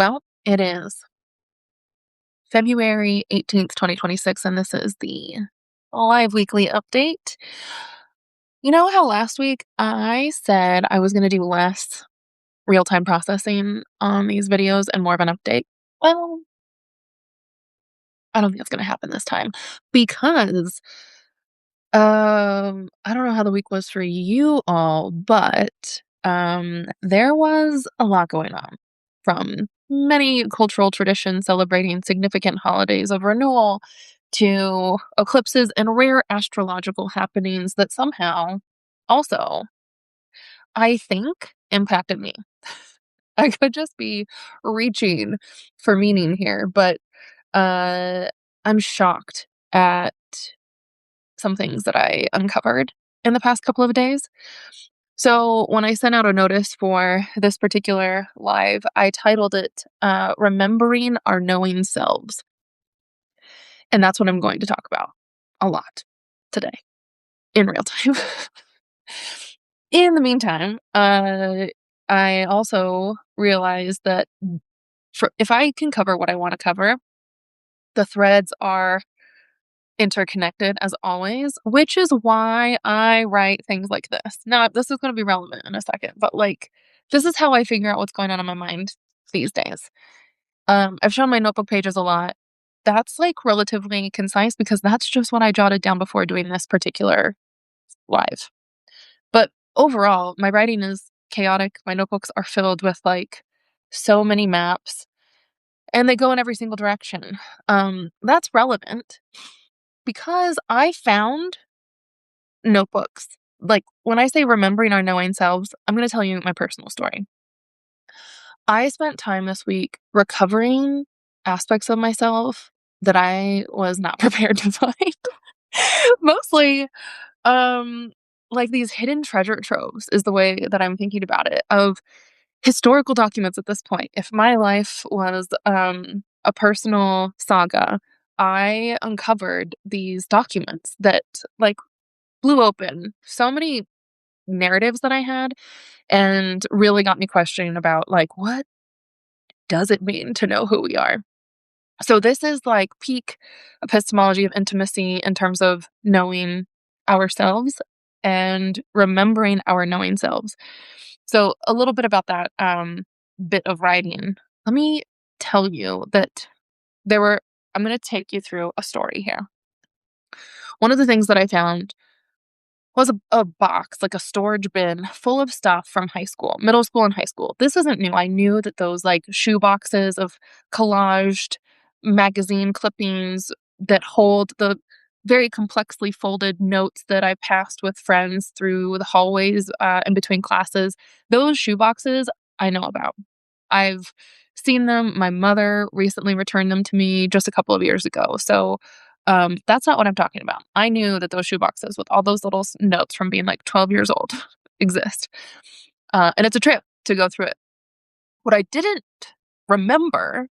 Well, it is February 18th, 2026, and this is the live weekly update. You know how last week I said I was going to do less real time processing on these videos and more of an update? Well, I don't think that's going to happen this time because I don't know how the week was for you all, but there was a lot going on, from many cultural traditions celebrating significant holidays of renewal to eclipses and rare astrological happenings that somehow also, I think, impacted me. I could just be reaching for meaning here, but uh I'm shocked at some things that I uncovered in the past couple of days. So, when I sent out a notice for this particular live, I titled it Remembering Our Knowing Selves. And that's what I'm going to talk about a lot today in real time. In the meantime, I also realized that if I can cover what I want to cover, the threads are interconnected as always, which is why I write things like this. Now, this is going to be relevant in a second, but like, this is how I figure out what's going on in my mind these days. I've shown my notebook pages a lot. That's like relatively concise because that's just what I jotted down before doing this particular live. But overall, my writing is chaotic. My notebooks are filled with like so many maps and they go in every single direction. That's relevant because I found notebooks. Like, when I say remembering our knowing selves, I'm gonna tell you my personal story. I spent time this week recovering aspects of myself that I was not prepared to find. Mostly, um, like these hidden treasure troves is the way that I'm thinking about it, of historical documents at this point. If my life was, a personal saga, I uncovered these documents that, like, blew open so many narratives that I had and really got me questioning about, like, what does it mean to know who we are? So this is like peak epistemology of intimacy in terms of knowing ourselves and remembering our knowing selves. So a little bit about that bit of writing. Let me tell you that there were I'm going to take you through a story here. One of the things that I found was a box, like a storage bin full of stuff from high school, middle school and high school. This isn't new. I knew that those, like, shoe boxes of collaged magazine clippings that hold the very complexly folded notes that I passed with friends through the hallways, in between classes, those shoe boxes I know about. I've seen them. My mother recently returned them to me just a couple of years ago. So, that's not what I'm talking about. I knew that those shoe boxes with all those little notes from being like 12 years old exist. And it's a trip to go through it. What I didn't remember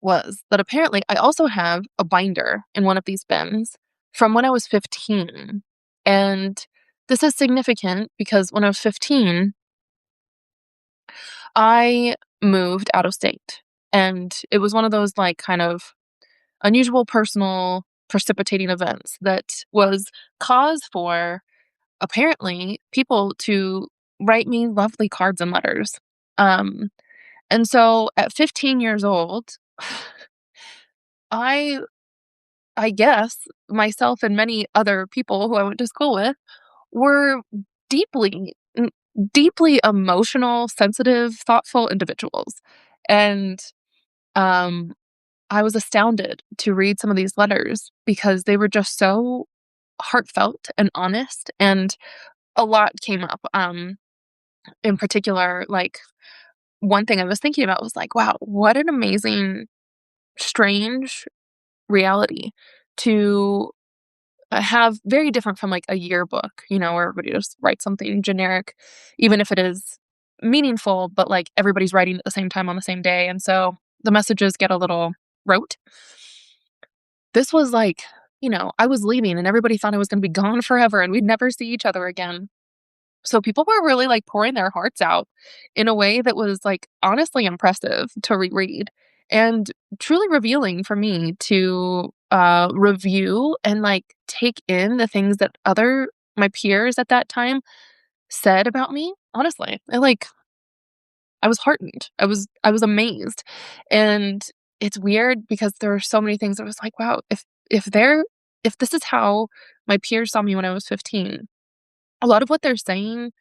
was that apparently I also have a binder in one of these bins from when I was 15. And this is significant because when I was 15, I moved out of state. And it was one of those, like, kind of unusual personal precipitating events that was cause for, apparently, people to write me lovely cards and letters. Um, and so at 15 years old, I I guess myself and many other people who I went to school with were deeply, deeply emotional, sensitive, thoughtful individuals. And um I was astounded to read some of these letters because they were just so heartfelt and honest, and a lot came up. In particular, like, one thing I was thinking about was like, wow, what an amazing, strange reality to have, very different from like a yearbook, where everybody just writes something generic, even if it is meaningful, but like everybody's writing at the same time on the same day. And so the messages get a little rote. This was like, I was leaving and everybody thought I was gonna be gone forever and we'd never see each other again. So people were really, like, pouring their hearts out in a way that was, like, honestly impressive to reread and truly revealing for me to, review and, like, take in the things that other my peers at that time said about me. Honestly, I was heartened. I was amazed, and it's weird because there are so many things that was like, "Wow, if this is how my peers saw me when I was 15," a lot of what they're saying.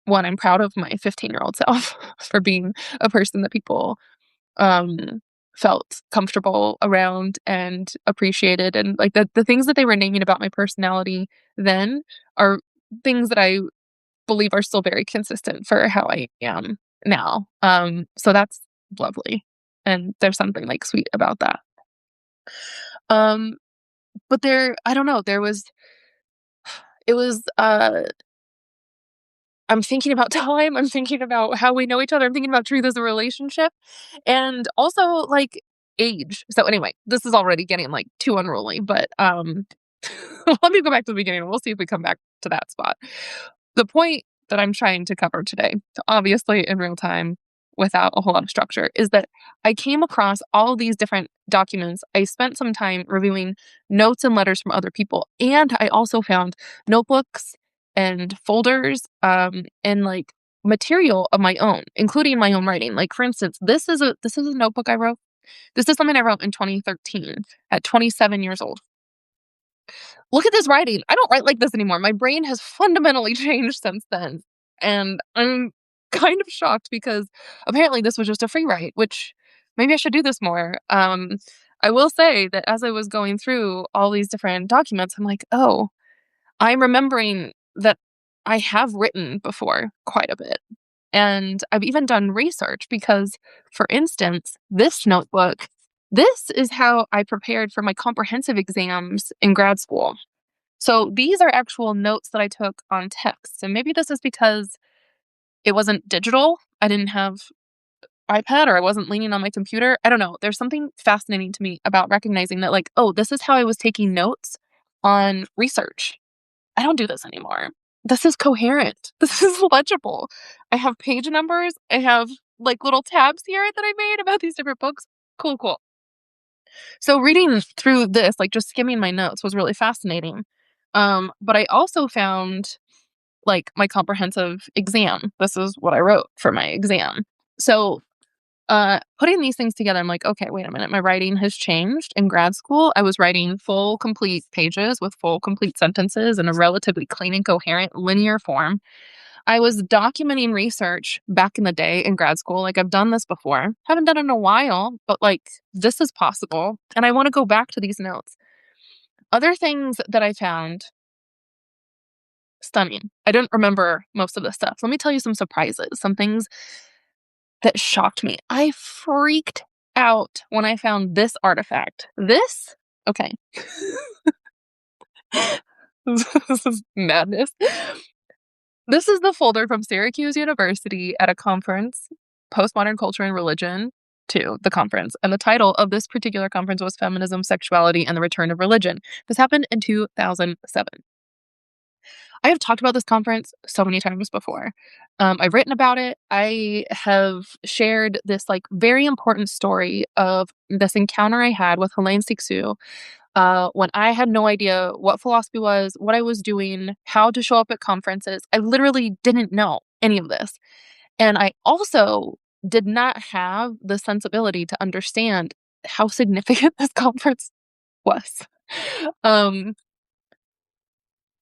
One, I'm proud of my 15-year-old self for being a person that people, um, felt comfortable around and appreciated, and, like, the things that they were naming about my personality then are things that I believe are still very consistent for how I am now. So that's lovely, and there's something, like, sweet about that. Um, but I don't know, it was, I'm thinking about time, I'm thinking about how we know each other, I'm thinking about truth as a relationship, and also, like, age. So, anyway, this is already getting, like, too unruly, but, let me go back to the beginning, and we'll see if we come back to that spot. The point that I'm trying to cover today, obviously in real time, without a whole lot of structure, is that I came across all of these different documents. I spent some time reviewing notes and letters from other people, and I also found notebooks and folders, and, like, material of my own, including my own writing. Like, for instance, this is a notebook I wrote. This is something I wrote in 2013 at 27 years old. Look at this writing. I don't write like this anymore. My brain has fundamentally changed since then. And I'm kind of shocked because apparently this was just a free write, which maybe I should do this more. I will say that as I was going through all these different documents, I'm like, oh, I'm remembering that I have written before quite a bit. And I've even done research because, for instance, this notebook, this is how I prepared for my comprehensive exams in grad school. So these are actual notes that I took on text. And maybe this is because it wasn't digital. I didn't have iPad or I wasn't leaning on my computer. I don't know. There's something fascinating to me about recognizing that, like, oh, this is how I was taking notes on research. I don't do this anymore. This is coherent. This is legible. I have page numbers. I have, like, little tabs here that I made about these different books. Cool, cool. So reading through this, like, just skimming my notes was really fascinating. But I also found, like, my comprehensive exam. This is what I wrote for my exam. So, putting these things together, I'm like, okay, wait a minute. My writing has changed. In grad school, I was writing full, complete pages with full, complete sentences in a relatively clean and coherent linear form. I was documenting research back in the day in grad school. Like, I've done this before. Haven't done it in a while, but, like, this is possible. And I want to go back to these notes. Other things that I found stunning. I didn't remember most of this stuff. Let me tell you some surprises, some things that shocked me. I freaked out when I found this artifact. This, okay, this is madness. This is the folder from Syracuse University at a conference, Postmodern Culture and Religion, to the conference. And the title of this particular conference was Feminism, Sexuality, and the Return of Religion. This happened in 2007. I have talked about this conference so many times before. I've written about it. I have shared this, like, very important story of this encounter I had with Helene Cixous when I had no idea what philosophy was, what I was doing, how to show up at conferences. I literally didn't know any of this. And I also did not have the sensibility to understand how significant this conference was. Um,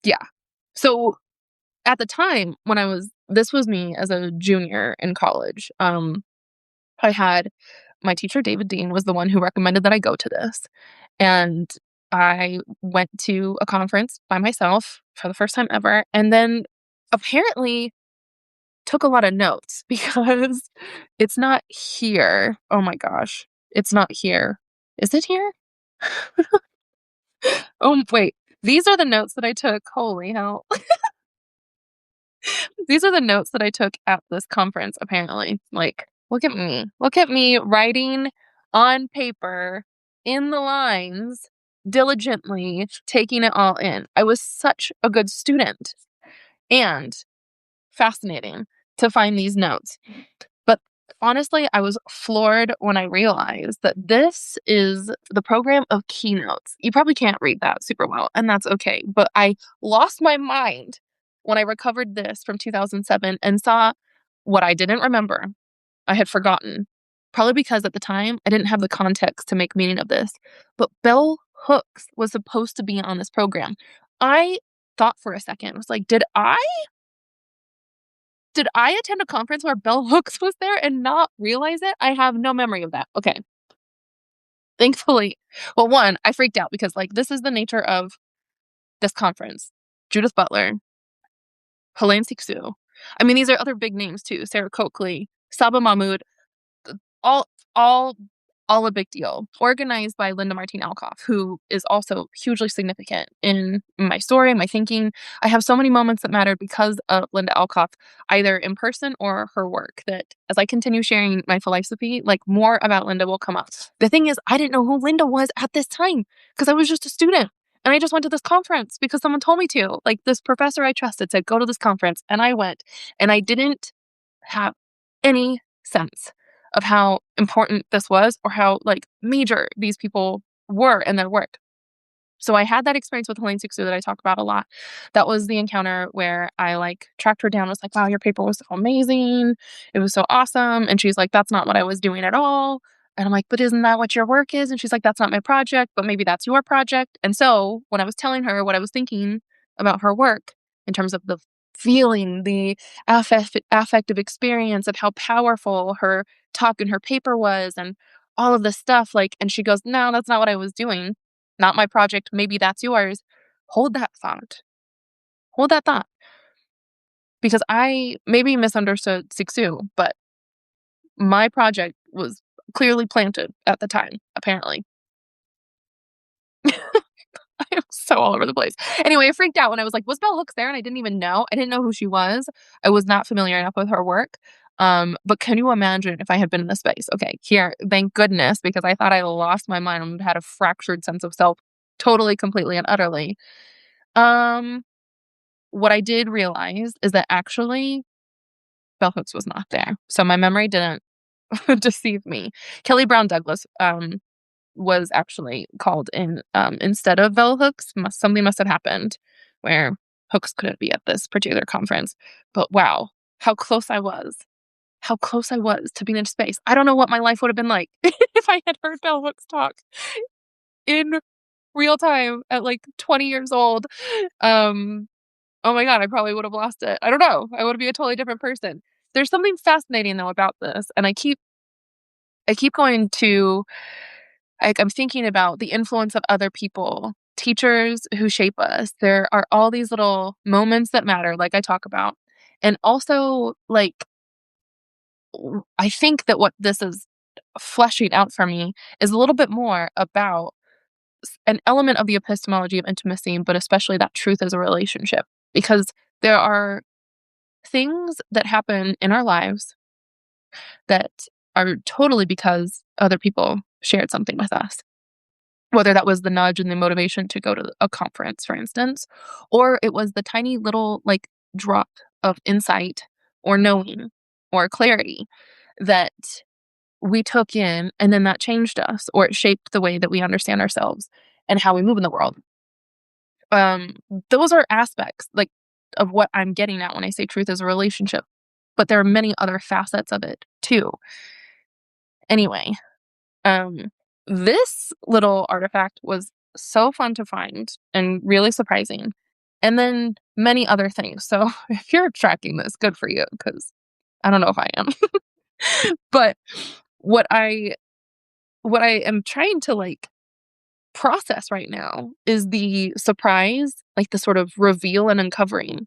yeah. So at the time when this was me as a junior in college. I had my teacher, David Dean, was the one who recommended that I go to this. And I went to a conference by myself for the first time ever, and then apparently took a lot of notes because it's not here. Oh my gosh. It's not here. Is it here? Oh, wait. These are the notes that I took. Holy hell. These are the notes that I took at this conference, apparently. Like, look at me. Look at me writing on paper in the lines, diligently taking it all in. I was such a good student. And fascinating to find these notes. But honestly, I was floored when I realized that this is the program of keynotes. You probably can't read that super well, and that's okay. But I lost my mind when I recovered this from 2007 and saw what I didn't remember. I had forgotten. Probably because at the time I didn't have the context to make meaning of this. But Bell Hooks was supposed to be on this program. I thought for a second, was like, did I attend a conference where Bell Hooks was there and not realize it? I have no memory of that. Okay. Thankfully, well, one, I freaked out because, like, this is the nature of this conference. Judith Butler, Helene Sixu. I mean, these are other big names too. Sarah Coakley, Saba Mahmood, all all all a big deal. Organized by Linda Martine Alcoff, who is also hugely significant in my story, my thinking. I have so many moments that mattered because of Linda Alcoff, either in person or her work, that as I continue sharing my philosophy, like, more about Linda will come up. The thing is, I didn't know who Linda was at this time because I was just a student. And I just went to this conference because someone told me to. Like, this professor I trusted said, go to this conference. And I went. And I didn't have any sense of how important this was or how, like, major these people were in their work. So I had that experience with Helene Sixu that I talk about a lot. That was the encounter where I, like, tracked her down, was like, wow, your paper was so amazing. It was so awesome. And she's like, that's not what I was doing at all. And I'm like, but isn't that what your work is? And she's like, that's not my project, but maybe that's your project. And so when I was telling her what I was thinking about her work in terms of the feeling, the affective experience of how powerful her talk and her paper was and all of this stuff, like, and she goes, no, that's not what I was doing. Not my project. Maybe that's yours. Hold that thought. Hold that thought. Because I maybe misunderstood Sixu, but my project was clearly planted at the time, apparently. I was so all over the place. Anyway, I freaked out when I was like, was Bell Hooks there? And I didn't even know. I didn't know who she was. I was not familiar enough with her work. But can you imagine if I had been in this space? Okay, here, thank goodness, because I thought I lost my mind and had a fractured sense of self totally, completely, and utterly. Um, what I did realize is that actually Bell Hooks was not there. So my memory didn't deceive me. Kelly Brown Douglas was actually called in instead of Bell Hooks. Something must have happened where Hooks couldn't be at this particular conference. But wow, how close I was. How close I was to being in space. I don't know what my life would have been like if I had heard Bell Hooks talk in real time at, like, 20 years old. Um, oh my god, I probably would have lost it. I don't know. I would be a totally different person. There's something fascinating though about this, and I keep going to, like, I'm thinking about the influence of other people, teachers who shape us. There are all these little moments that matter, like I talk about. And also, like, I think that what this is fleshing out for me is a little bit more about an element of the epistemology of intimacy, but especially that truth as a relationship. Because there are things that happen in our lives that are totally because other people shared something with us. Whether that was the nudge and the motivation to go to a conference, for instance, or it was the tiny little, like, drop of insight or knowing or clarity that we took in, and then that changed us, or it shaped the way that we understand ourselves and how we move in the world. Um, those are aspects, like, of what I'm getting at when I say truth is a relationship, but there are many other facets of it too. Anyway, um, this little artifact was so fun to find and really surprising, and then many other things. So if you're tracking this, good for you, because I don't know if I am. But what I what I am trying to, like, process right now is the surprise, like, the sort of reveal and uncovering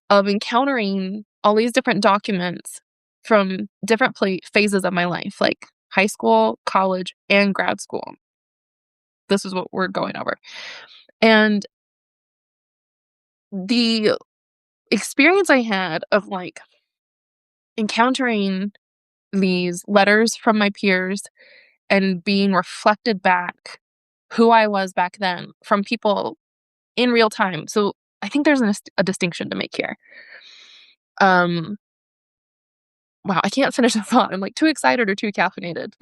of encountering all these different documents from different phases of my life, like high school, college, and grad school. This is what we're going over. And the experience I had of, like, encountering these letters from my peers and being reflected back who I was back then from people in real time. So I think there's a distinction to make here. Um, wow, I can't finish a thought. I'm, like, too excited or too caffeinated.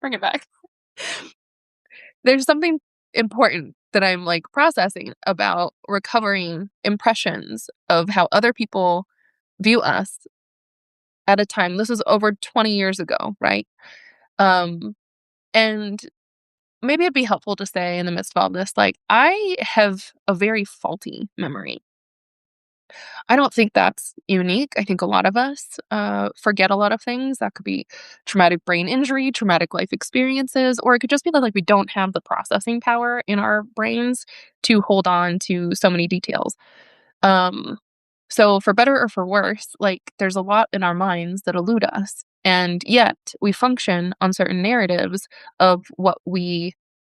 Bring it back. There's something important that I'm, like, processing about recovering impressions of how other people view us at a time. This is over 20 years ago, right? Um, and maybe it'd be helpful to say in the midst of all this, like, I have a very faulty memory. I don't think that's unique. I think a lot of us forget a lot of things. That could be traumatic brain injury, traumatic life experiences, or it could just be that like we don't have the processing power in our brains to hold on to so many details. Um, so for better or for worse, like there's a lot in our minds that elude us. And yet we function on certain narratives of what we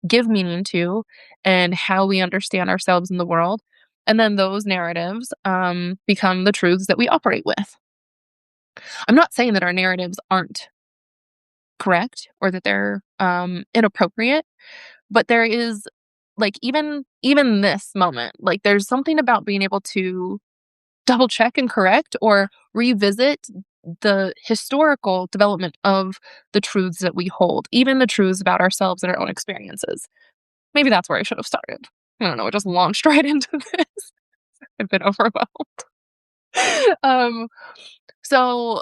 give meaning to and how we understand ourselves in the world. And then those narratives become the truths that we operate with. I'm not saying that our narratives aren't correct or that they're inappropriate, but there is like even this moment, like there's something about being able to double check and correct or revisit the historical development of the truths that we hold, even the truths about ourselves and our own experiences. Maybe that's where I should have started. I don't know. It just launched right into this. I've been overwhelmed. um, so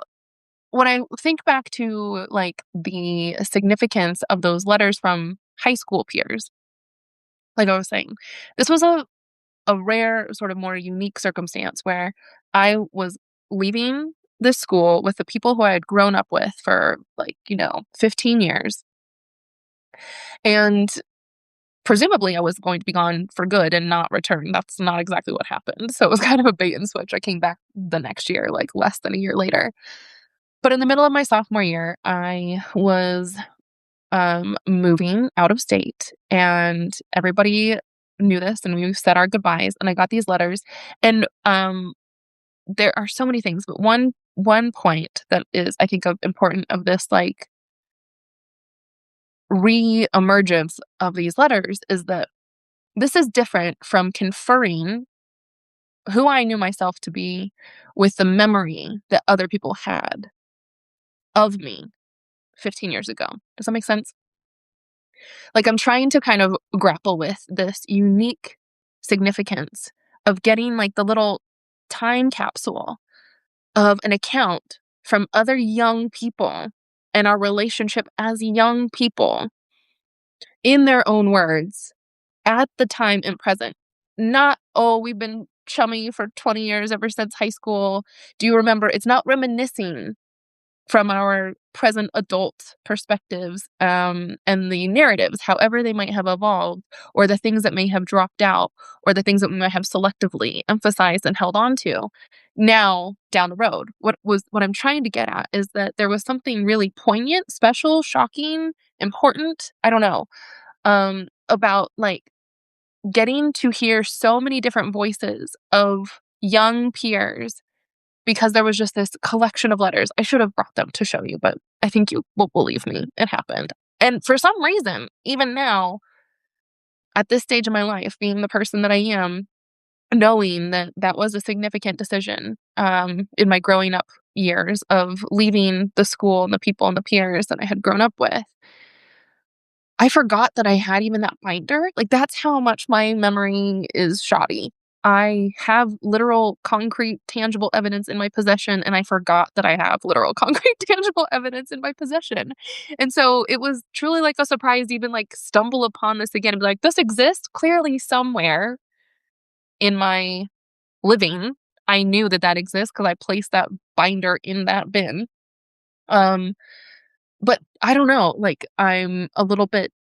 when I think back to like the significance of those letters from high school peers, like I was saying, this was a rare, sort of more unique circumstance where I was leaving this school with the people who I had grown up with for like, 15 years. And presumably I was going to be gone for good and not return. That's not exactly what happened. So it was kind of a bait and switch. I came back the next year, like less than a year later. But in the middle of my sophomore year, I was moving out of state and everybody knew this and we said our goodbyes and I got these letters and there are so many things, but one point that is, I think, of important of this, like, re-emergence of these letters is that this is different from conferring who I knew myself to be with the memory that other people had of me 15 years ago. Does that make sense? Like, I'm trying to kind of grapple with this unique significance of getting, like, the little time capsule of an account from other young people and our relationship as young people in their own words at the time and present. Not, oh, we've been chummy for 20 years ever since high school. Do you remember? It's not reminiscing from our present adult perspectives and the narratives, however they might have evolved, or the things that may have dropped out, or the things that we might have selectively emphasized and held on to now down the road. What I'm trying to get at is that there was something really poignant, special, shocking, important, I don't know, about like getting to hear so many different voices of young peers because there was just this collection of letters. I should have brought them to show you, but I think you will believe me. It happened. And for some reason, even now, at this stage of my life, being the person that I am, knowing that that was a significant decision in my growing up years of leaving the school and the people and the peers that I had grown up with, I forgot that I had even that binder. Like, that's how much my memory is shoddy. I have literal, concrete, tangible evidence in my possession, and I forgot that I have literal, concrete, tangible evidence in my possession. And so it was truly like a surprise to even like stumble upon this again and be like, this exists clearly somewhere in my living. I knew that that exists because I placed that binder in that bin. Um, but I don't know, like I'm a little bit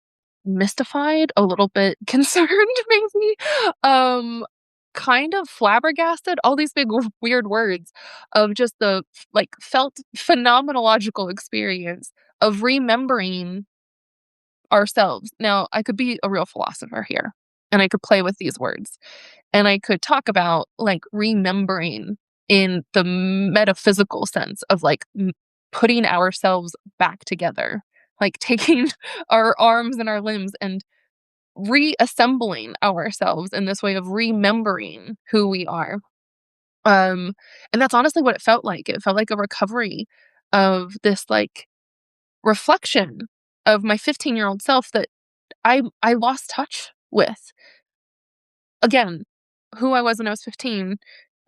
mystified, a little bit concerned maybe, um, kind of flabbergasted, all these big weird words of just the like felt phenomenological experience of remembering ourselves. Now, I could be a real philosopher here and I could play with these words and I could talk about like remembering in the metaphysical sense of like putting ourselves back together, like taking our arms and our limbs and reassembling ourselves in this way of remembering who we are. Um, and that's honestly what it felt like. It felt like a recovery of this, like, reflection of my 15-year-old self that I lost touch with. Again, who I was when I was 15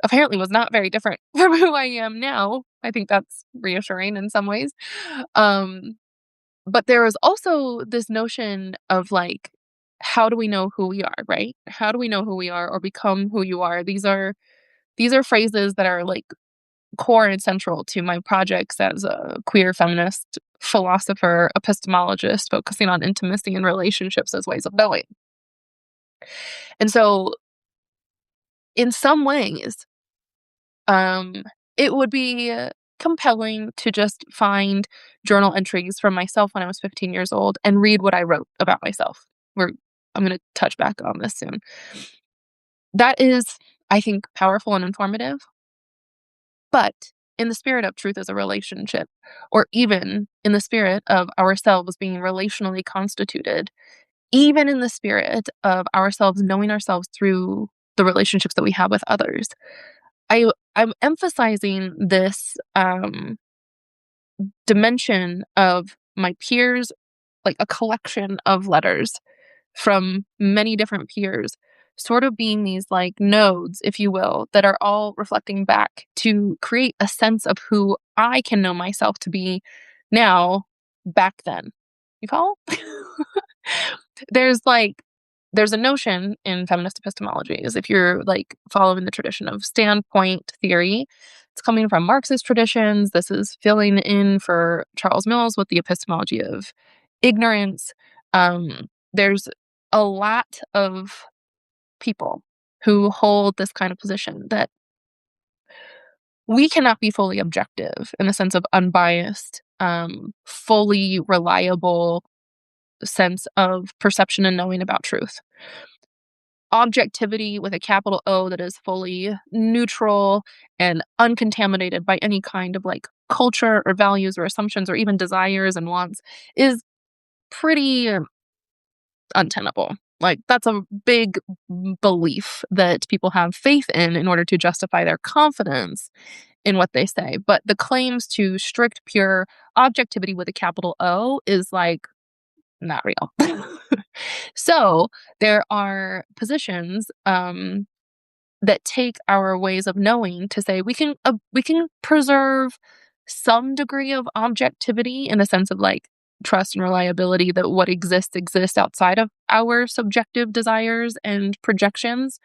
apparently was not very different from who I am now. I think that's reassuring in some ways. Um, but there is also this notion of, like, how do we know who we are, right? How do we know who we are or become who you are? These are phrases that are, like, core and central to my projects as a queer feminist philosopher, epistemologist, focusing on intimacy and relationships as ways of knowing. And so, in some ways, um, it would be compelling to just find journal entries from myself when I was 15 years old and read what I wrote about myself. I'm going to touch back on this soon. That is, I think, powerful and informative. But in the spirit of truth as a relationship, or even in the spirit of ourselves being relationally constituted, even in the spirit of ourselves knowing ourselves through the relationships that we have with others, I'm emphasizing this dimension of my peers, like a collection of letters from many different peers, sort of being these like nodes, if you will, that are all reflecting back to create a sense of who I can know myself to be now, back then. You follow? there's like there's a notion in feminist epistemology, as if you're like following the tradition of standpoint theory. It's coming from Marxist traditions. This is filling in for Charles Mills with the epistemology of ignorance. There's a lot of people who hold this kind of position that we cannot be fully objective in the sense of unbiased, fully reliable sense of perception and knowing about truth. Objectivity with a capital O that is fully neutral and uncontaminated by any kind of like culture or values or assumptions or even desires and wants is pretty untenable. Like, that's a big belief that people have faith in order to justify their confidence in what they say. But the claims to strict, pure objectivity with a capital O is like not real. So there are positions that take our ways of knowing to say we can preserve some degree of objectivity in the sense of like trust and reliability that what exists outside of our subjective desires and projections.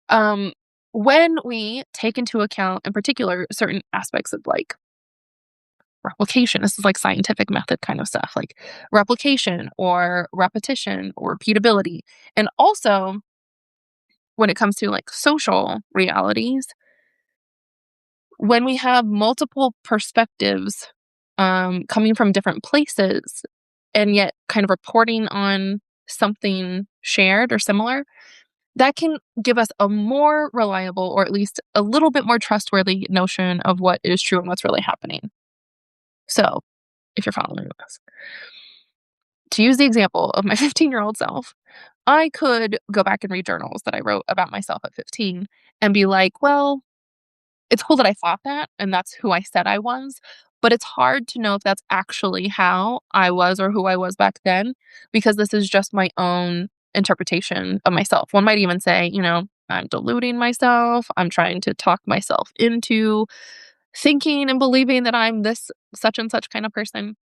Um, when we take into account, in particular, certain aspects of like replication, this is like scientific method kind of stuff, like replication or repetition or repeatability, and also when it comes to like social realities, when we have multiple perspectives coming from different places and yet kind of reporting on something shared or similar, that can give us a more reliable or at least a little bit more trustworthy notion of what is true and what's really happening. So, if you're following this, to use the example of my 15-year-old self, I could go back and read journals that I wrote about myself at 15 and be like, well, it's cool that I thought that and that's who I said I was, but it's hard to know if that's actually how I was or who I was back then because this is just my own interpretation of myself. One might even say, I'm deluding myself. I'm trying to talk myself into thinking and believing that I'm this such and such kind of person.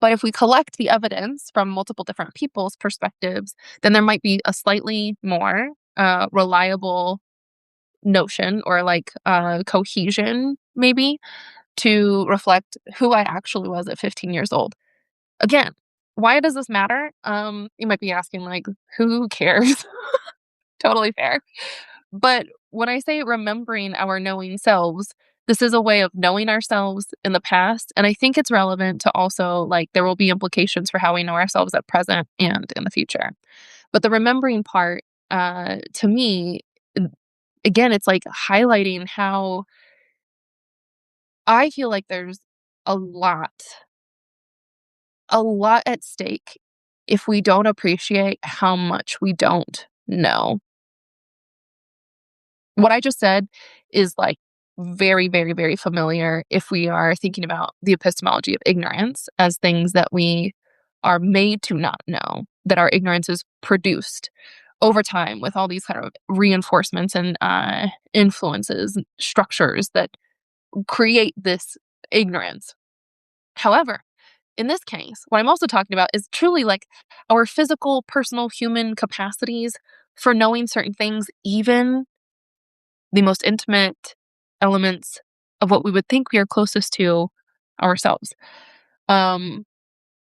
But if we collect the evidence from multiple different people's perspectives, then there might be a slightly more reliable notion or like cohesion, maybe, to reflect who I actually was at 15 years old. Again, why does this matter? You might be asking, like, who cares? Totally fair. But when I say remembering our knowing selves, this is a way of knowing ourselves in the past. And I think it's relevant to also, like, there will be implications for how we know ourselves at present and in the future. But the remembering part, to me, again, it's like highlighting how I feel like there's a lot, a lot at stake if we don't appreciate how much we don't know. What I just said is, like, very, very, very familiar if we are thinking about the epistemology of ignorance as things that we are made to not know, that our ignorance is produced over time with all these kind of reinforcements and, influences, structures that create this ignorance. However, in this case, what I'm also talking about is truly, like, our physical, personal, human capacities for knowing certain things, even the most intimate elements of what we would think we are closest to ourselves. Um,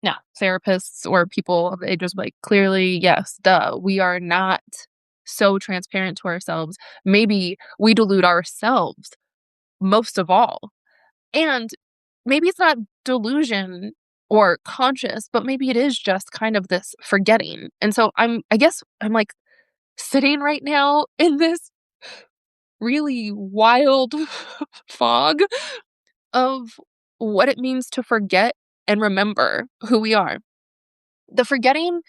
Now, therapists or people, they just like, clearly, yes, duh, we are not so transparent to ourselves. Maybe we delude ourselves most of all. And maybe it's not delusion or conscious, but maybe it is just kind of this forgetting. And so I guess I'm like sitting right now in this really wild fog of what it means to forget and remember who we are. The forgetting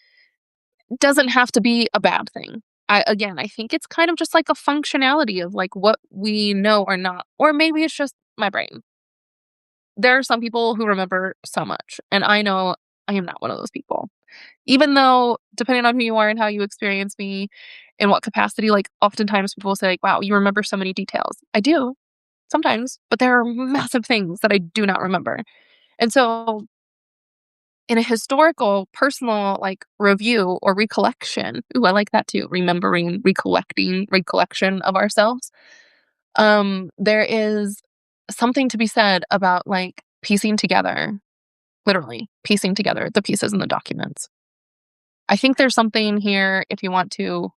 doesn't have to be a bad thing. I think it's kind of just like a functionality of like what we know or not, or maybe it's just my brain. There are some people who remember so much, and I know I am not one of those people. Even though, depending on who you are and how you experience me, in what capacity, like oftentimes people will say, like, wow, you remember so many details. I do sometimes, but there are massive things that I do not remember. And so in a historical, personal, like, review or recollection, ooh, I like that too, remembering, recollecting, recollection of ourselves, there is something to be said about, like, piecing together, literally piecing together the pieces in the documents. I think there's something here if you want to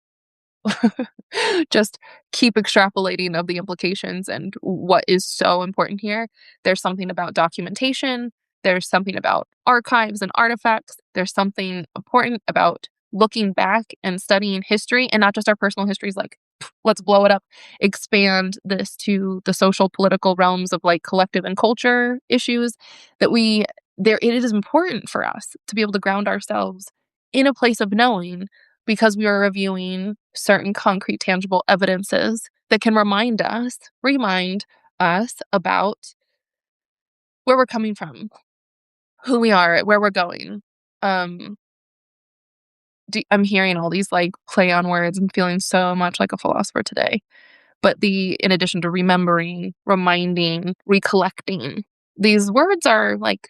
just keep extrapolating of the implications and what is so important here. There's something about documentation, there's something about archives and artifacts, there's something important about looking back and studying history and not just our personal histories like let's blow it up, expand this to the social political realms of like collective and culture issues that we there it is important for us to be able to ground ourselves in a place of knowing because we are reviewing certain concrete, tangible evidences that can remind us about where we're coming from, who we are, where we're going. Um, I'm hearing all these like play on words and feeling so much like a philosopher today. But in addition to remembering, reminding, recollecting, these words are like,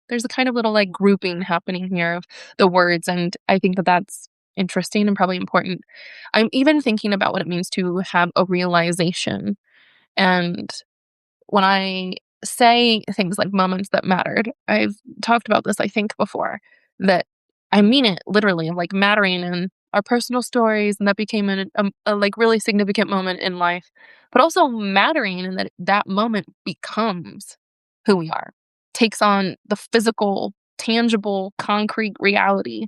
there's a kind of little like grouping happening here of the words. And I think that that's interesting and probably important. I'm even thinking about what it means to have a realization. And when I say things like moments that mattered, I've talked about this, I think, before, that I mean it literally, like mattering in our personal stories, and that became a like really significant moment in life, but also mattering in that that moment becomes who we are, takes on the physical, tangible, concrete reality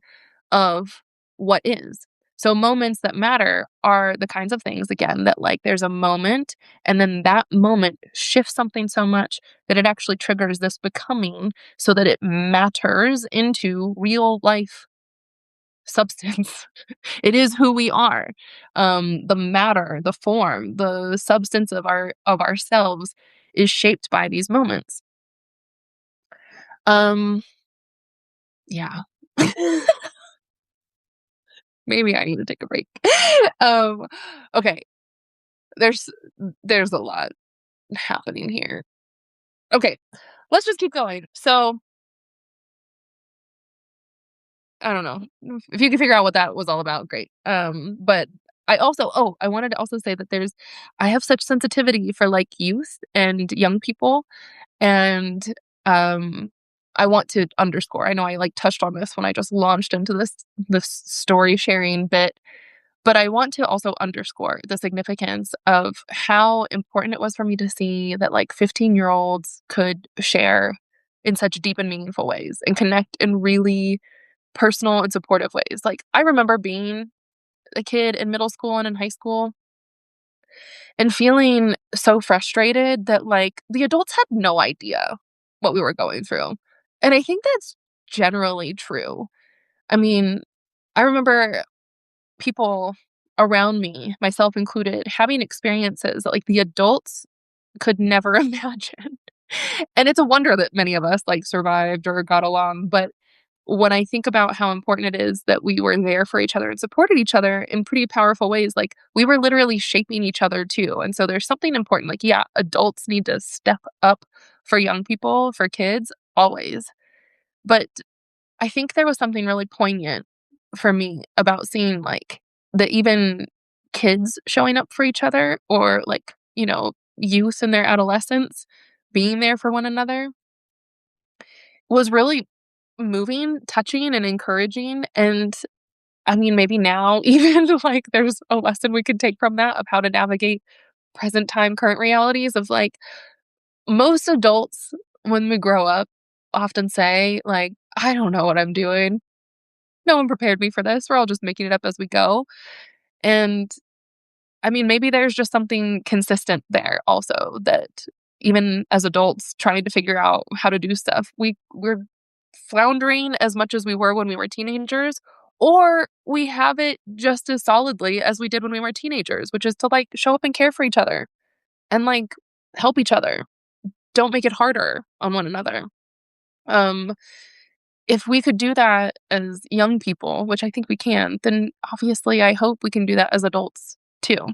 of what is. So moments that matter are the kinds of things again that like there's a moment and then that moment shifts something so much that it actually triggers this becoming so that it matters into real life substance. It is who we are. The matter, the form, the substance of ourselves is shaped by these moments. Um yeah. Maybe I need to take a break. um okay, there's there's a lot happening here. Okay, let's just keep going. So, I don't know. If you can figure out what that was all about, great. But I wanted to also say that I have such sensitivity for like youth and young people, and um, I want to underscore. I know I like touched on this when I just launched into this story sharing bit, but I want to also underscore the significance of how important it was for me to see that like 15-year-olds could share in such deep and meaningful ways and connect in really personal and supportive ways. Like, I remember being a kid in middle school and in high school and feeling so frustrated that, like, the adults had no idea what we were going through. And I think that's generally true. I mean, I remember people around me, myself included, having experiences that, like, the adults could never imagine. And it's a wonder that many of us, like, survived or got along, but when I think about how important it is that we were there for each other and supported each other in pretty powerful ways, like, we were literally shaping each other too, and so there's something important, like, yeah, adults need to step up for young people, for kids, always, but I think there was something really poignant for me about seeing, like, that even kids showing up for each other or, like, youth in their adolescence being there for one another was really moving, touching, and encouraging, and, I mean, maybe now even, like, there's a lesson we could take from that of how to navigate present time, current realities of, like, most adults, when we grow up, often say, like, "I don't know what I'm doing. No one prepared me for this. We're all just making it up as we go." And I mean, maybe there's just something consistent there also that even as adults trying to figure out how to do stuff, we're floundering as much as we were when we were teenagers, or we have it just as solidly as we did when we were teenagers, which is to, like, show up and care for each other and, like, help each other. Don't make it harder on one another. Um, if we could do that as young people, which I think we can, then obviously I hope we can do that as adults too.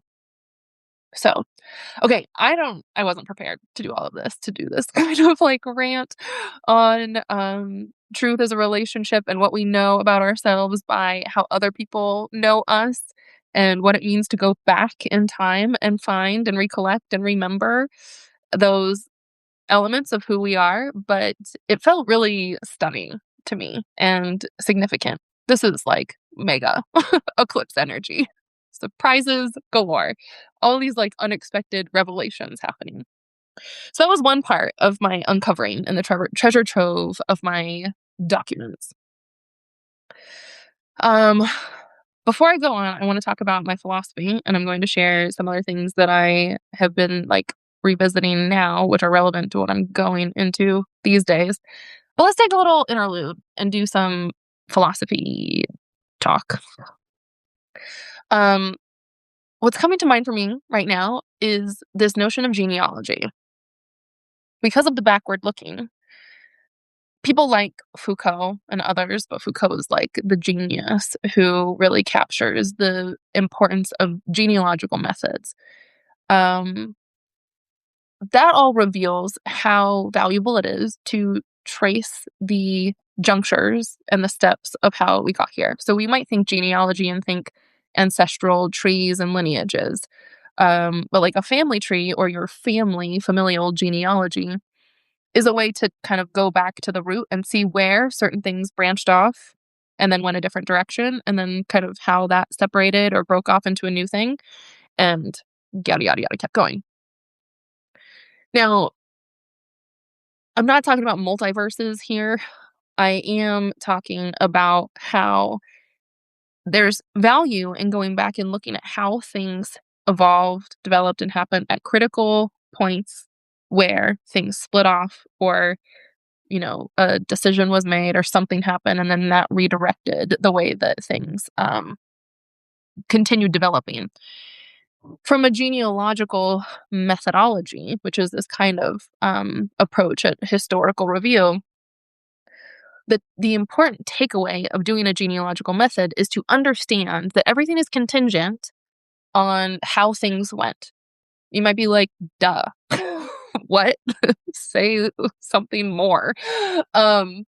So, okay, I wasn't prepared to do all of this, to do this kind of like rant on truth as a relationship and what we know about ourselves by how other people know us and what it means to go back in time and find and recollect and remember those elements of who we are, but it felt really stunning to me and significant. This is like mega eclipse energy. Surprises galore. All these like unexpected revelations happening. So that was one part of my uncovering in the treasure trove of my documents. Um, Before I go on, I want to talk about my philosophy, and I'm going to share some other things that I have been like revisiting now, which are relevant to what I'm going into these days. But let's take a little interlude and do some philosophy talk. Um, what's coming to mind for me right now is this notion of genealogy. Because of the backward looking, people like Foucault and others, but Foucault is like the genius who really captures the importance of genealogical methods. Um, that all reveals how valuable it is to trace the junctures and the steps of how we got here. So we might think genealogy and think ancestral trees and lineages. But like a family tree or your family familial genealogy is a way to kind of go back to the root and see where certain things branched off and then went a different direction, and then kind of how that separated or broke off into a new thing, and yada, yada, yada, kept going. Now, I'm not talking about multiverses here. I am talking about how there's value in going back and looking at how things evolved, developed, and happened at critical points where things split off or a decision was made or something happened, and then that redirected the way that things continued developing. From a genealogical methodology, which is this kind of approach at historical review, the important takeaway of doing a genealogical method is to understand that everything is contingent on how things went. You might be like, duh. What? Say something more.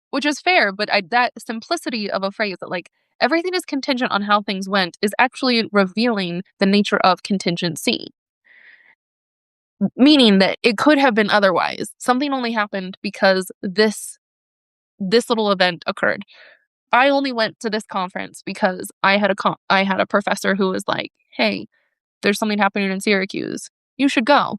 Which is fair, but that simplicity of a phrase that like everything is contingent on how things went is actually revealing the nature of contingency. Meaning that it could have been otherwise. Something only happened because this little event occurred. I only went to this conference because I had a professor who was like, "Hey, there's something happening in Syracuse. You should go."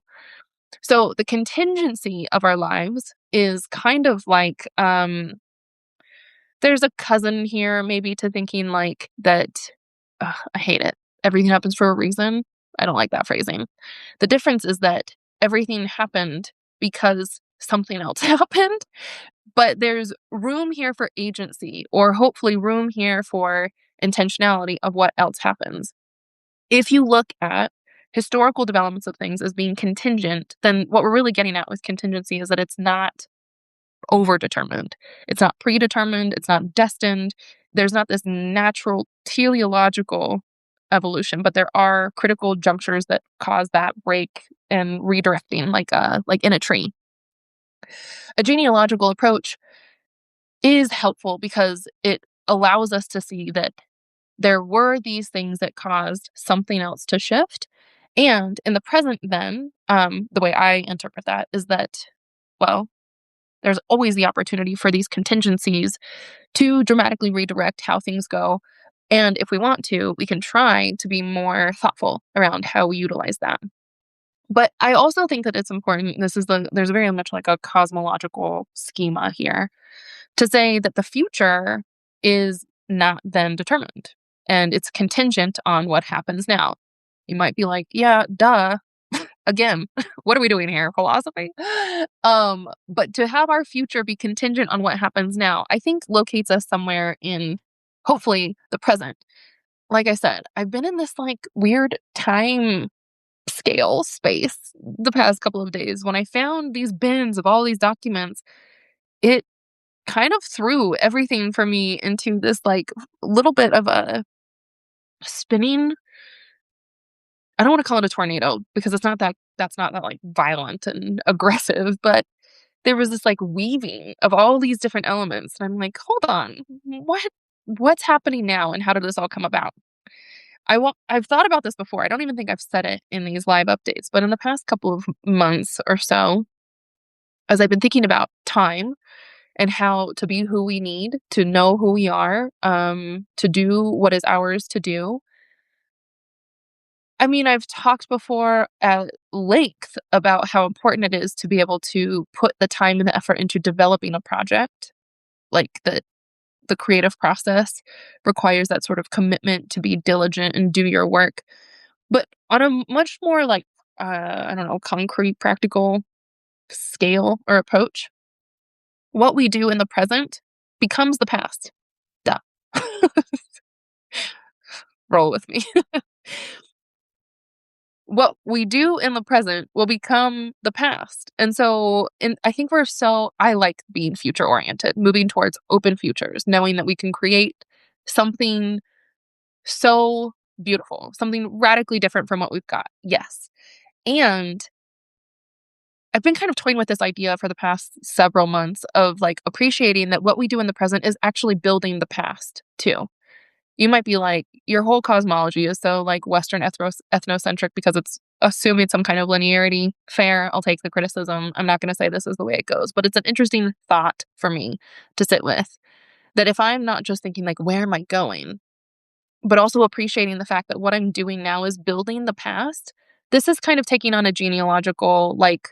So the contingency of our lives is kind of like there's a cousin here maybe to thinking like that. I hate it. Everything happens for a reason. I don't like that phrasing. The difference is that everything happened because something else happened. but there's room here for agency, or hopefully room here for intentionality of what else happens. If you look at historical developments of things as being contingent, then what we're really getting at with contingency is that it's not overdetermined. It's not predetermined. It's not destined. There's not this natural teleological evolution, but there are critical junctures that cause that break and redirecting, like in a tree. A genealogical approach is helpful because it allows us to see that there were these things that caused something else to shift. And in the present, then, the way I interpret that is that, well, there's always the opportunity for these contingencies to dramatically redirect how things go. And if we want to, we can try to be more thoughtful around how we utilize that. But I also think that it's important. There's very much like a cosmological schema here to say that the future is not then determined and it's contingent on what happens now. You might be like, yeah, duh. Again, what are we doing here? Philosophy? But to have our future be contingent on what happens now, I think locates us somewhere in hopefully the present. Like I said, I've been in this like weird time scale space the past couple of days. When I found these bins of all these documents, it kind of threw everything for me into this like little bit of a spinning. I don't want to call it a tornado because that's not that like violent and aggressive, but there was this like weaving of all these different elements. And I'm like, hold on, what's happening now and how did this all come about? I've thought about this before. I don't even think I've said it in these live updates, but in the past couple of months or so, as I've been thinking about time and how to be who we need, to know who we are, to do what is ours to do. I mean, I've talked before at length about how important it is to be able to put the time and the effort into developing a project. Like the creative process requires that sort of commitment to be diligent and do your work. But on a much more like I don't know, concrete, practical scale or approach, what we do in the present becomes the past. Duh. Roll with me. What we do in the present will become the past. And so, I think I like being future oriented, moving towards open futures, knowing that we can create something so beautiful, something radically different from what we've got. Yes. And I've been kind of toying with this idea for the past several months of like appreciating that what we do in the present is actually building the past too. You might be like, your whole cosmology is so like Western ethnocentric because it's assuming some kind of linearity. Fair, I'll take the criticism. I'm not going to say this is the way it goes, but it's an interesting thought for me to sit with. That if I'm not just thinking like, where am I going? But also appreciating the fact that what I'm doing now is building the past. This is kind of taking on a genealogical like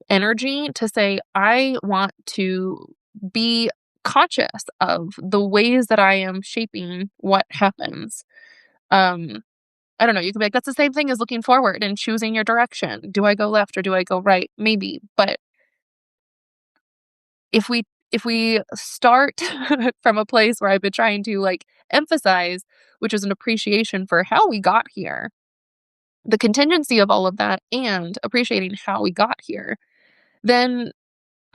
energy to say, I want to be conscious of the ways that I am shaping what happens. Um, I don't know, you could be like, that's the same thing as looking forward and choosing your direction. Do I go left or do I go right? Maybe. But if we start from a place where I've been trying to like emphasize, which is an appreciation for how we got here, the contingency of all of that and appreciating how we got here, then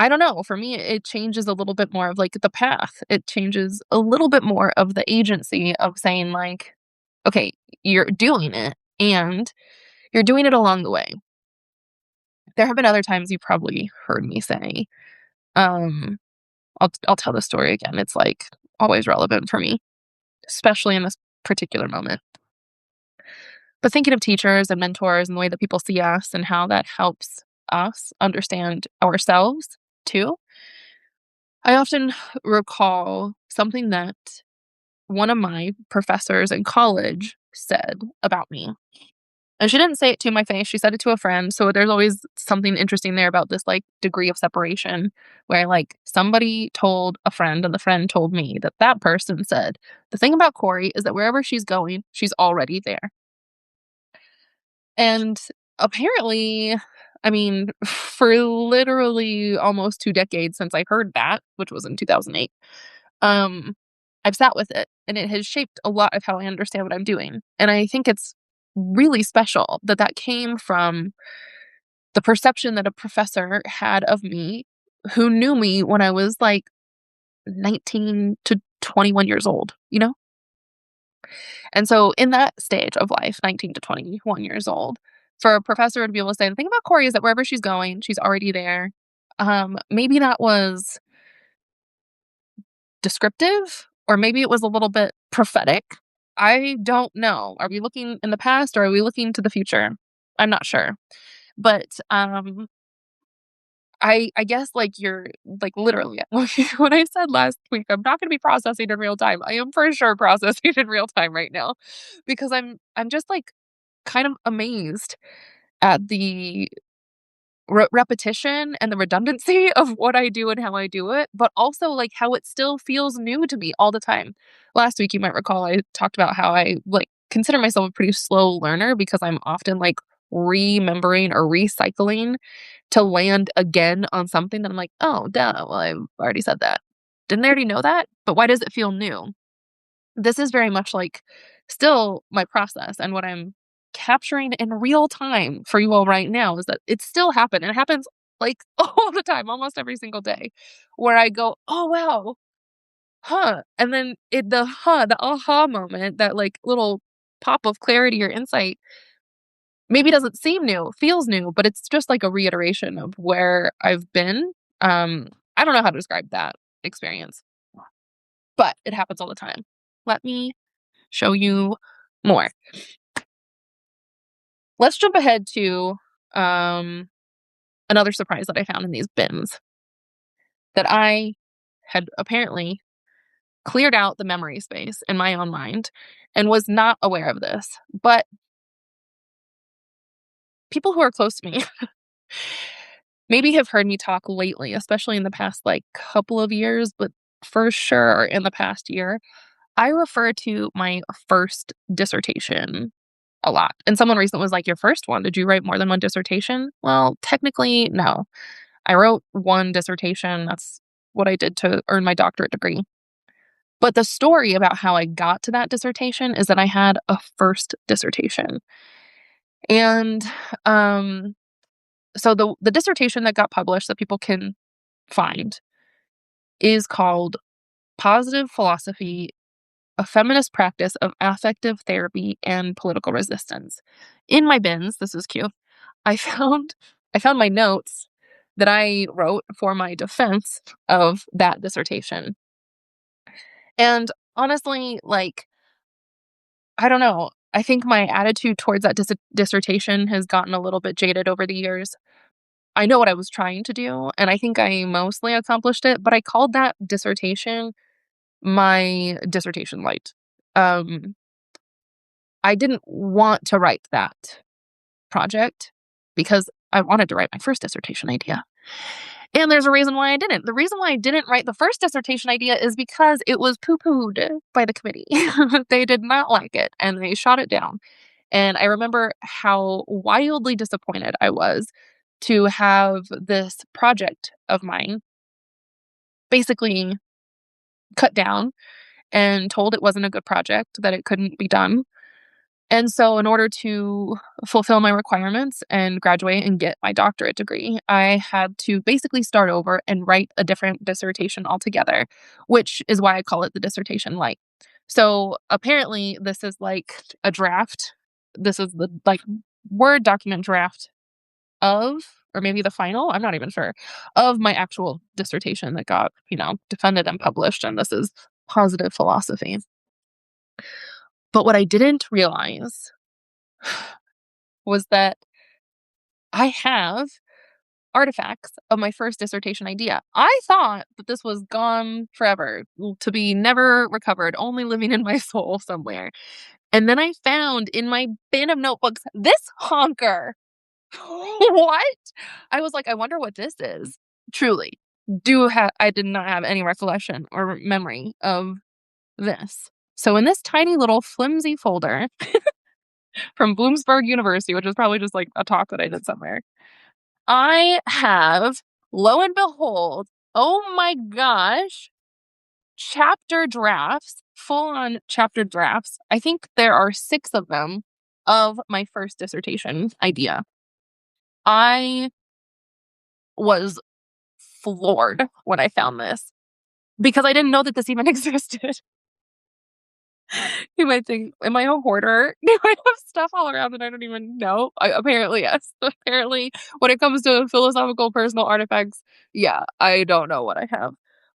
I don't know. For me, it changes a little bit more of like the path. It changes a little bit more of the agency of saying, like, okay, you're doing it and you're doing it along the way. There have been other times you probably heard me say, um, I'll tell the story again. It's like always relevant for me, especially in this particular moment. But thinking of teachers and mentors and the way that people see us and how that helps us understand ourselves too. I often recall something that one of my professors in college said about me. And she didn't say it to my face, she said it to a friend. So there's always something interesting there about this like degree of separation where like somebody told a friend and the friend told me that that person said, the thing about Cori is that wherever she's going, she's already there. And apparently I mean, for literally almost 2 decades since I heard that, which was in 2008, um, I've sat with it, and it has shaped a lot of how I understand what I'm doing, and I think it's really special that that came from the perception that a professor had of me who knew me when I was, like, 19 to 21 years old, you know? And so in that stage of life, 19 to 21 years old, for a professor to be able to say, "The thing about Cori is that wherever she's going, she's already there." Maybe that was descriptive, or maybe it was a little bit prophetic. I don't know. Are we looking in the past or are we looking to the future? I'm not sure. But, I guess, like, you're like, literally, when I said last week, "I'm not gonna be processing in real time," I am for sure processing in real time right now because I'm just, like, kind of amazed at the repetition and the redundancy of what I do and how I do it, but also, like, how it still feels new to me all the time. Last week, you might recall I talked about how I, like, consider myself a pretty slow learner because I'm often, like, remembering or recycling to land again on something that I'm like, "Oh, duh, well, I already said that. Didn't I already know that? But why does it feel new?" This is very much like still my process, and what I'm capturing in real time for you all right now is that it still happened, and it happens, like, all the time, almost every single day, where I go, "Oh, wow, huh," and then the aha moment, that, like, little pop of clarity or insight maybe doesn't seem new, feels new, but it's just like a reiteration of where I've been. Um, I don't know how to describe that experience, but it happens all the time. Let me show you more. Let's jump ahead to um, another surprise that I found in these bins that I had apparently cleared out the memory space in my own mind and was not aware of this. But people who are close to me maybe have heard me talk lately, especially in the past like couple of years, but for sure in the past year, I refer to my first dissertation a lot. And someone recently was like, "Your first one, did you write more than one dissertation?" Well, technically, no. I wrote one dissertation. That's what I did to earn my doctorate degree. But the story about how I got to that dissertation is that I had a first dissertation. And um, so the dissertation that got published that people can find is called Positive Philosophy, a Feminist Practice of Affective Therapy and Political Resistance. In my bins, this is cute, I found I found my notes that I wrote for my defense of that dissertation. And honestly, like, I don't know. I think my attitude towards that dissertation has gotten a little bit jaded over the years. I know what I was trying to do, and I think I mostly accomplished it, but I called that dissertation my dissertation light. Um, I didn't want to write that project because I wanted to write my first dissertation idea. And there's a reason why I didn't. The reason why I didn't write the first dissertation idea is because it was poo-pooed by the committee. They did not like it and they shot it down. And I remember how wildly disappointed I was to have this project of mine basically cut down and told it wasn't a good project, that it couldn't be done. And so, in order to fulfill my requirements and graduate and get my doctorate degree, I had to basically start over and write a different dissertation altogether, which is why I call it the dissertation light. So, apparently, this is like a draft. This is the like Word document draft of, or maybe the final, I'm not even sure, of my actual dissertation that got, defended and published. And this is positive philosophy. But what I didn't realize was that I have artifacts of my first dissertation idea. I thought that this was gone forever, to be never recovered, only living in my soul somewhere. And then I found in my bin of notebooks this honker. What? I was like, I wonder what this is. Truly, I did not have any recollection or memory of this. So in this tiny little flimsy folder from Bloomsburg University, which is probably just like a talk that I did somewhere, I have, lo and behold, oh my gosh, chapter drafts, full on chapter drafts. I think there are 6 of them of my first dissertation idea. I was floored when I found this because I didn't know that this even existed. You might think, am I a hoarder? Do I have stuff all around that I don't even know? Apparently, yes. Apparently, when it comes to philosophical personal artifacts, yeah, I don't know what I have.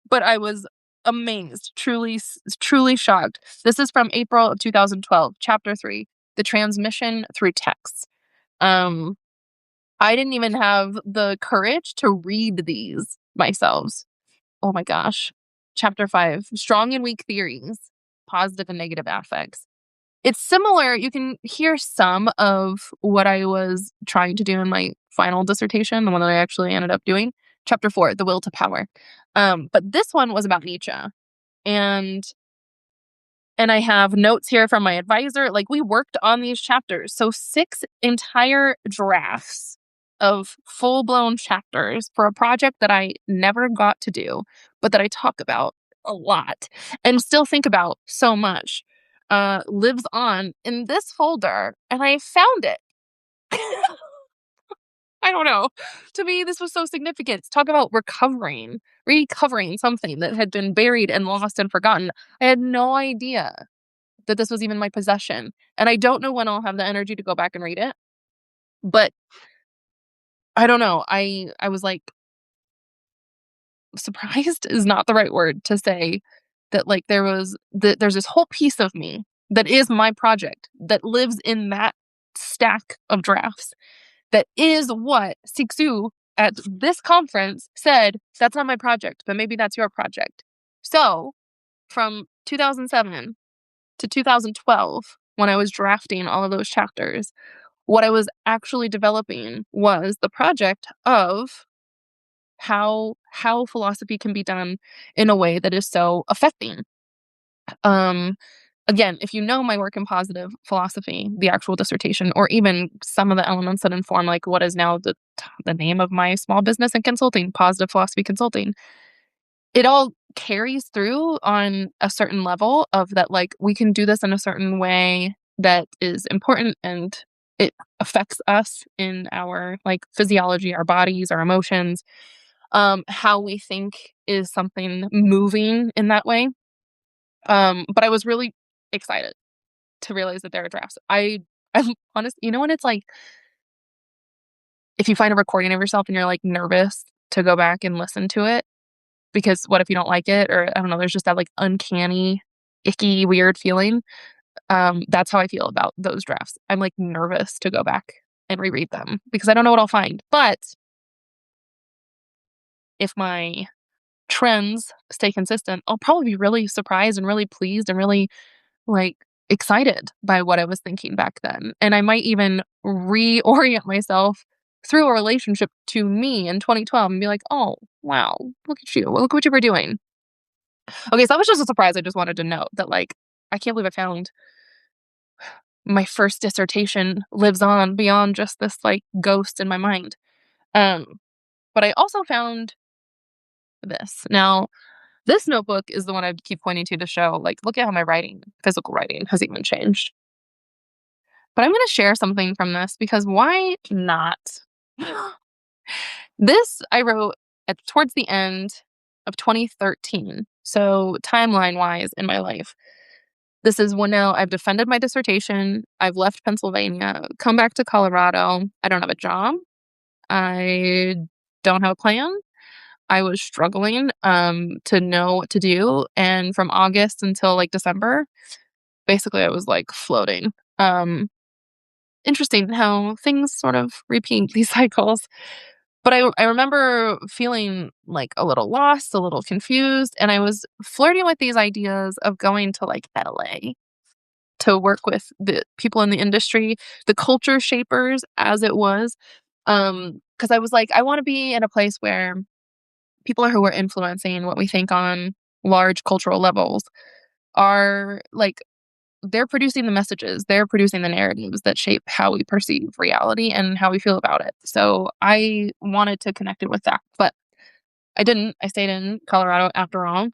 But I was amazed, truly shocked. This is from April of 2012, chapter 3, the transmission through texts. Um, I didn't even have the courage to read these myself. Oh my gosh. Chapter 5, strong and weak theories, positive and negative affects. It's similar. You can hear some of what I was trying to do in my final dissertation, the one that I actually ended up doing. Chapter 4, the will to power. But this one was about Nietzsche. And I have notes here from my advisor. Like, we worked on these chapters. So 6 entire drafts of full-blown chapters for a project that I never got to do, but that I talk about a lot and still think about so much, lives on in this folder, and I found it. I don't know. To me, this was so significant. Talk about recovering something that had been buried and lost and forgotten. I had no idea that this was even my possession. And I don't know when I'll have the energy to go back and read it. But I don't know. I was like, surprised is not the right word to say, that like there's this whole piece of me that is my project that lives in that stack of drafts. That is what Siksu at this conference said, that's not my project, but maybe that's your project. So from 2007 to 2012, when I was drafting all of those chapters, what I was actually developing was the project of how philosophy can be done in a way that is so affecting. Um, Again, if you know my work in positive philosophy, the actual dissertation, or even some of the elements that inform like what is now the name of my small business and consulting, Positive Philosophy Consulting, it all carries through on a certain level of that, like, we can do this in a certain way that is important and it affects us in our like physiology, our bodies, our emotions. How we think is something moving in that way. But I was really excited to realize that there are drafts. I'm honest, when it's like, if you find a recording of yourself and you're like nervous to go back and listen to it, because what if you don't like it? Or I don't know, there's just that like uncanny, icky, weird feeling. That's how I feel about those drafts. I'm like nervous to go back and reread them because I don't know what I'll find. But if my trends stay consistent, I'll probably be really surprised and really pleased and really like excited by what I was thinking back then. And I might even reorient myself through a relationship to me in 2012 and be like, oh, wow, look at you. Look what you were doing. Okay, so that was just a surprise. I just wanted to note that, like, I can't believe I found my first dissertation lives on beyond just this, like, ghost in my mind. Um, but I also found this. Now, this notebook is the one I keep pointing to show, like, look at how my physical writing has even changed. But I'm going to share something from this because why not? This I wrote towards the end of 2013. So, timeline wise in my life, this is when now I've defended my dissertation. I've left Pennsylvania, come back to Colorado. I don't have a job. I don't have a plan. I was struggling to know what to do. And from August until like December, basically I was like floating. Interesting how things sort of repeat these cycles. But I remember feeling like a little lost, a little confused, and I was flirting with these ideas of going to like LA to work with the people in the industry, the culture shapers as it was. Because I was like, I want to be in a place where people who are influencing what we think on large cultural levels are like they're producing the messages, they're producing the narratives that shape how we perceive reality and how we feel about it. So I wanted to connect it with that, but I didn't. I stayed in Colorado after all.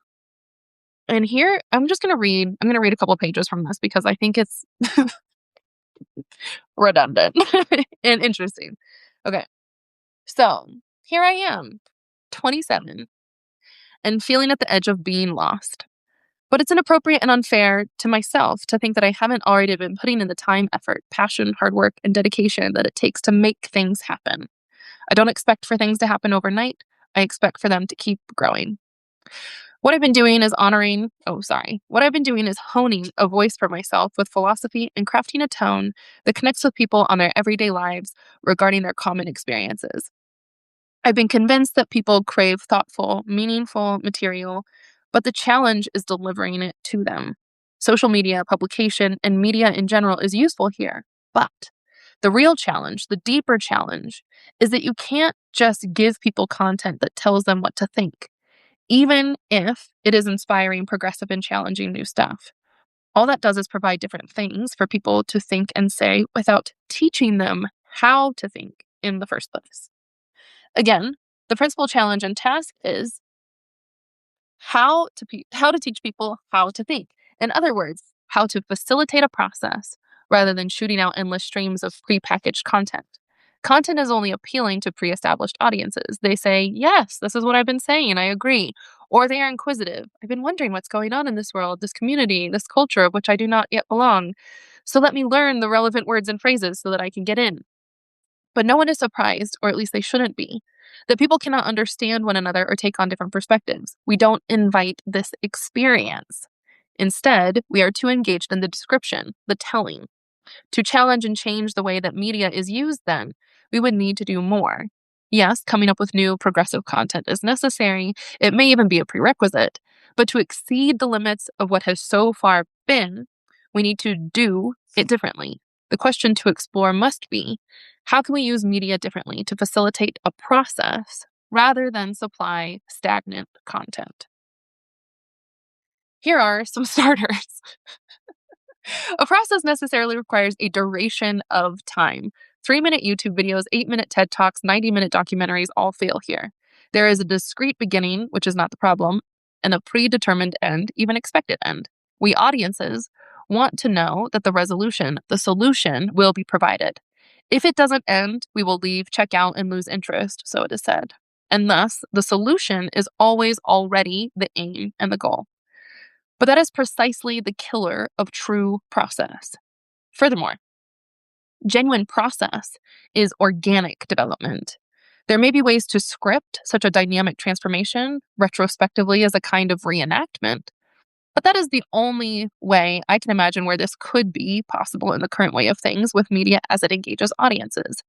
And here I'm going to read a couple of pages from this because I think it's redundant and interesting. Okay. So, here I am, 27, and feeling at the edge of being lost. But it's inappropriate and unfair to myself to think that I haven't already been putting in the time, effort, passion, hard work, and dedication that it takes to make things happen. I don't expect for things to happen overnight. I expect for them to keep growing. What I've been doing is honing a voice for myself with philosophy and crafting a tone that connects with people on their everyday lives regarding their common experiences. I've been convinced that people crave thoughtful, meaningful material, but the challenge is delivering it to them. Social media, publication, and media in general is useful here, but the real challenge, the deeper challenge, is that you can't just give people content that tells them what to think, even if it is inspiring, progressive, and challenging new stuff. All that does is provide different things for people to think and say without teaching them how to think in the first place. Again, the principal challenge and task is how to teach people how to think. In other words, how to facilitate a process rather than shooting out endless streams of prepackaged content. Content is only appealing to pre-established audiences. They say, "Yes, this is what I've been saying, I agree." Or they are inquisitive. "I've been wondering what's going on in this world, this community, this culture of which I do not yet belong. So let me learn the relevant words and phrases so that I can get in." But no one is surprised, or at least they shouldn't be, that people cannot understand one another or take on different perspectives. We don't invite this experience. Instead, we are too engaged in the description, the telling. To challenge and change the way that media is used, then, we would need to do more. Yes, coming up with new progressive content is necessary. It may even be a prerequisite. But to exceed the limits of what has so far been, we need to do it differently. The question to explore must be, how can we use media differently to facilitate a process rather than supply stagnant content? Here are some starters. A process necessarily requires a duration of time. 3-minute YouTube videos, 8-minute TED Talks, 90-minute documentaries all fail here. There is a discrete beginning, which is not the problem, and a predetermined end, even expected end. We audiences want to know that the solution will be provided. If it doesn't end, we will leave, check out, and lose interest, so it is said. And thus, the solution is always already the aim and the goal. But that is precisely the killer of true process. Furthermore, genuine process is organic development. There may be ways to script such a dynamic transformation retrospectively as a kind of reenactment, but that is the only way I can imagine where this could be possible in the current way of things with media as it engages audiences.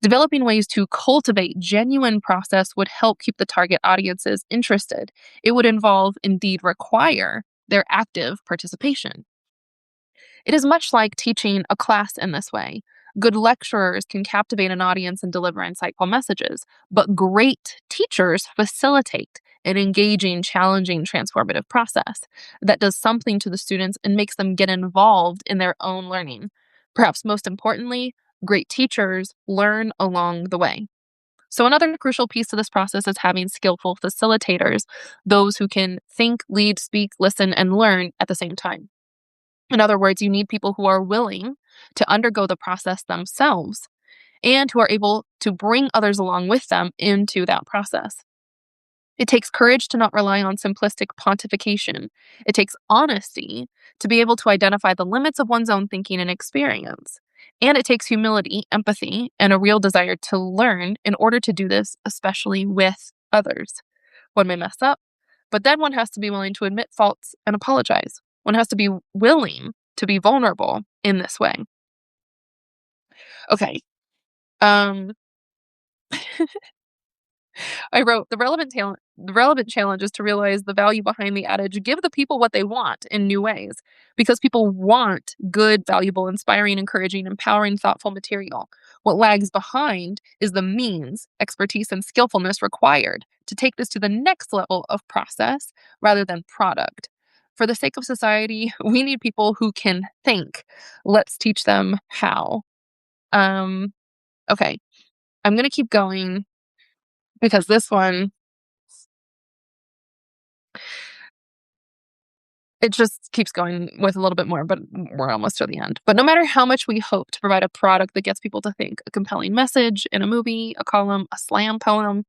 Developing ways to cultivate genuine process would help keep the target audiences interested. It would involve, indeed require, their active participation. It is much like teaching a class in this way. Good lecturers can captivate an audience and deliver insightful messages, but great teachers facilitate an engaging, challenging, transformative process that does something to the students and makes them get involved in their own learning. Perhaps most importantly, great teachers learn along the way. So, another crucial piece to this process is having skillful facilitators, those who can think, lead, speak, listen, and learn at the same time. In other words, you need people who are willing to undergo the process themselves and who are able to bring others along with them into that process. It takes courage to not rely on simplistic pontification. It takes honesty to be able to identify the limits of one's own thinking and experience. And it takes humility, empathy, and a real desire to learn in order to do this, especially with others. One may mess up, but then one has to be willing to admit faults and apologize. One has to be willing to be vulnerable in this way. Okay. Um, I wrote the relevant challenge is to realize the value behind the adage, give the people what they want in new ways. Because people want good, valuable, inspiring, encouraging, empowering, thoughtful material. What lags behind is the means, expertise, and skillfulness required to take this to the next level of process rather than product. for the sake of society, we need people who can think. Let's teach them how. Um, okay, I'm gonna keep going because this one, it just keeps going with a little bit more, but we're almost to the end. But no matter how much we hope to provide a product that gets people to think, a compelling message in a movie, a column, a slam poem,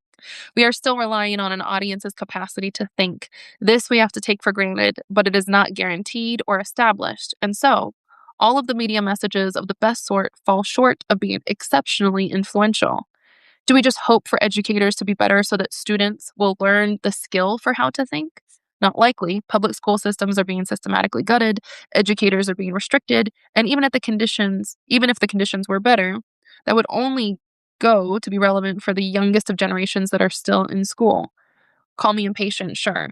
we are still relying on an audience's capacity to think. This we have to take for granted, but it is not guaranteed or established. And so, all of the media messages of the best sort fall short of being exceptionally influential. Do we just hope for educators to be better so that students will learn the skill for how to think? Not likely. Public school systems are being systematically gutted, educators are being restricted, and even if the conditions were better, that would only go to be relevant for the youngest of generations that are still in school. Call me impatient, sure.